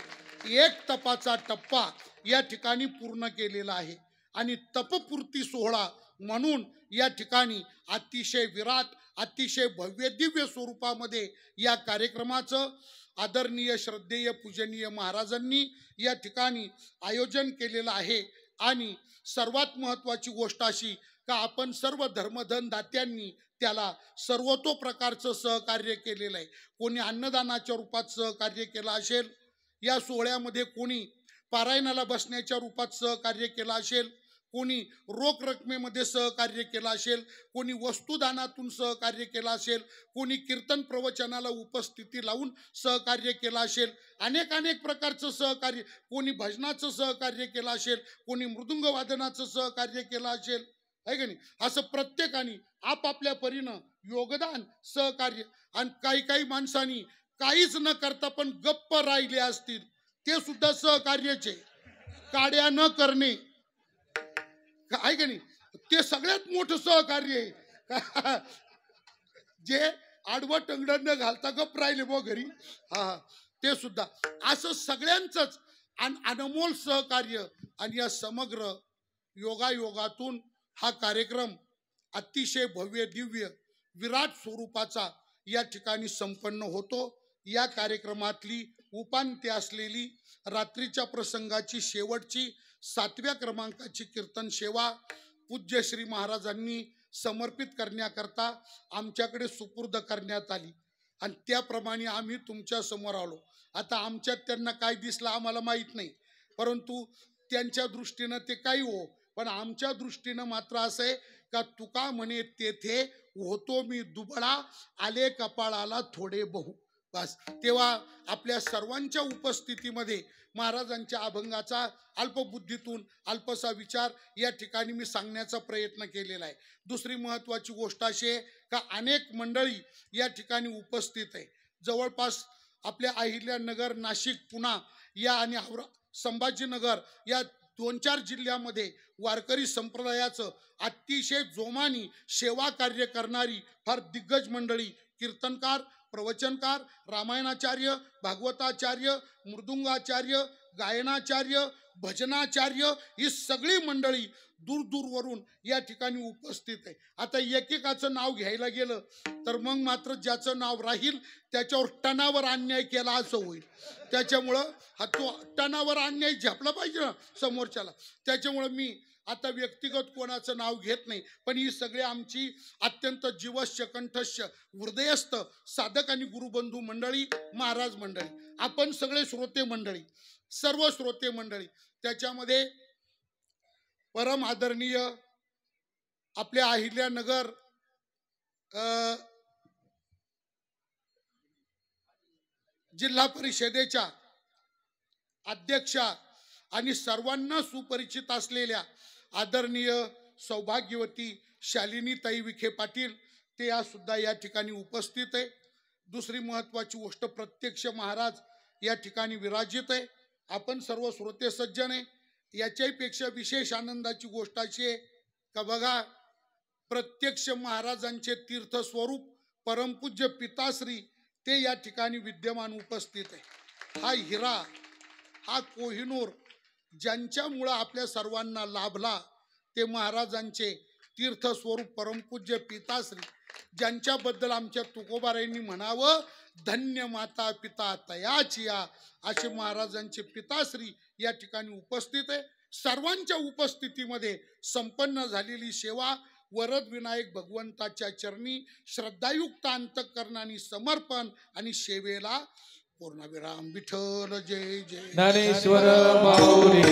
एक तपाचा टप्पा या ठिकाणी पूर्ण केलेला आहे आणि तपपूर्ती सोहळा म्हणून या ठिकाणी अतिशय विराट, अतिशय भव्य दिव्य स्वरूपामध्ये या कार्यक्रमाचं आदरणीय, श्रद्धेय, पूजनीय महाराजांनी या ठिकाणी आयोजन केलेलं आहे। आणि सर्वात महत्त्वाची गोष्ट अशी का आपण सर्व धर्मधन दात्यांनी त्याला सर्वतो प्रकारचं सहकार्य केलेलं आहे। कोणी अन्नदानाच्या रूपात सहकार्य केलं असेल, या सोहळ्यामध्ये कोणी पारायणाला बसण्याच्या रूपात सहकार्य केलं असेल, कोणी रोख रकमेमध्ये सहकार्य केलं असेल, कोणी वस्तुदानातून सहकार्य केलं असेल, कोणी कीर्तन प्रवचनाला उपस्थिती लावून सहकार्य केलं असेल, अनेक प्रकारचं सहकार्य, कोणी भजनाचं सहकार्य केलं असेल, कोणी मृदुंग वादनाचं सहकार्य केलं असेल, आहे का नाही। असं प्रत्येकाने आपापल्या परीनं योगदान, सहकार्य, आणि काही माणसांनी काहीच न करता पण गप्प राहिले असतील ते सुद्धा सहकार्याचे, काड्या न करणे, आहे का नाही, ते सगळ्यात मोठं सहकार्य आहे। जे आडवं टंगडं न घालता गप राहिले बो घरी, हा ते सुद्धा असं सगळ्यांचंच अनमोल सहकार्य। आणि या समग्र योगायोगातून हा कार्यक्रम अतिशय भव्य दिव्य विराट स्वरूपाचा या ठिकाणी संपन्न होतो। या कार्यक्रमातली उपांत्य असलेली रात्रीच्या प्रसंगाची शेवटची 7व्या क्रमांकाची कीर्तन सेवा पूज्य श्री महाराजांनी समर्पित करण्याकरता आमच्याकडे सुपूर्द करण्यात आली आणि त्याप्रमाणे आम्ही तुमच्या समोर आलो। आता आमच्यात त्यांना काय दिसलं आम्हाला माहित नाही, परंतु त्यांच्या दृष्टीनं ते काही हो, पण आमच्या दृष्टीनं मात्र असं आहे का तुका म्हणे तेथे होतो मी दुबळा, आले कपाळाला थोडे बहु, बस। तेव्हा आपल्या सर्वांच्या उपस्थितीमध्ये महाराजांच्या अभंगाचा अल्पबुद्धीतून अल्पसा विचार या ठिकाणी मी सांगण्याचा प्रयत्न केलेला आहे। दुसरी महत्त्वाची गोष्ट अशी आहे का अनेक मंडळी या ठिकाणी उपस्थित आहे। जवळपास आपल्या अहिल्यानगर, नाशिक, पुणा या आणि संभाजीनगर या 2-4 जिल्ह्यामध्ये वारकरी संप्रदायाचं अतिशय जोमानी सेवा कार्य करणारी फार दिग्गज मंडळी, कीर्तनकार, प्रवचनकार, रामायणाचार्य, भागवताचार्य, मृदुंगाचार्य, गायनाचार्य, भजनाचार्य ही सगळी मंडळी दूरवरून या ठिकाणी उपस्थित आहे. आता एकेकाचं नाव घ्यायला गेलं तर मग मात्र ज्याचं नाव राहील त्याच्यावर टनावर अन्याय केला असं होईल. त्याच्यामुळं हा तो टनावर अन्याय झेपला पाहिजे ना समोरच्याला. त्याच्यामुळं मी आता व्यक्तिगत कोणाचं नाव घेत नाही, पण ही सगळी आमची अत्यंत जीवस्य कंठस्य हृदयस्थ साधक आणि गुरुबंधू मंडळी, महाराज मंडळी, आपण सगळे श्रोते मंडळी, सर्व श्रोते मंडळी. त्याच्यामध्ये परम आदरणीय आपल्या अहिल्यानगर जिल्हा परिषदेच्या अध्यक्षा आणि सर्वांना सुपरिचित असलेल्या आदरणीय सौभाग्यवती शालिनीताई विखे पाटील ते या सुद्धा या ठिकाणी उपस्थित आहे. दुसरी महत्वाची गोष्ट, प्रत्यक्ष महाराज या ठिकाणी विराजित आहे. आपण सर्व श्रोते सज्जन आहे. याच्यापेक्षा विशेष आनंदाची गोष्ट अशी आहे का बघा, प्रत्यक्ष महाराजांचे तीर्थस्वरूप परमपूज्य पिताश्री ते या ठिकाणी विद्यमान उपस्थित आहे. हा हिरा, हा कोहिनूर ज्यांच्यामुळं आपल्या सर्वांना लाभला ते महाराजांचे तीर्थस्वरूप परमपूज्य पिताश्री, ज्यांच्याबद्दल आमच्या तुकोबारायांनी म्हणावं, धन्य माता पिता तयाचिया, असे महाराजांचे पिताश्री या ठिकाणी उपस्थित आहे. सर्वांच्या उपस्थितीमध्ये संपन्न झालेली सेवा वरद विनायक भगवंताच्या चरणी श्रद्धायुक्त अंतःकरणाने समर्पण आणि सेवेला पूर्णविराम. विठ्ठल जय जय. ज्ञानेश्वर माऊली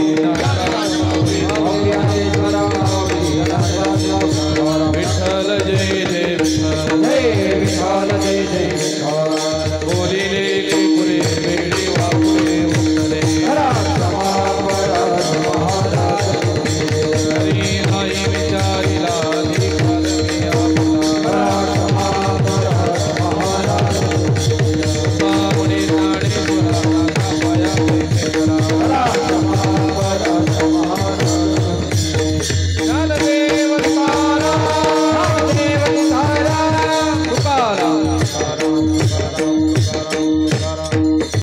विठ्ठल जय जय विठ्ठल, जय विठ्ठल जय जय विठ्ठल. बोलिले पुरे वेळी वापुरे मुक्तले हरी आई विचारिला Para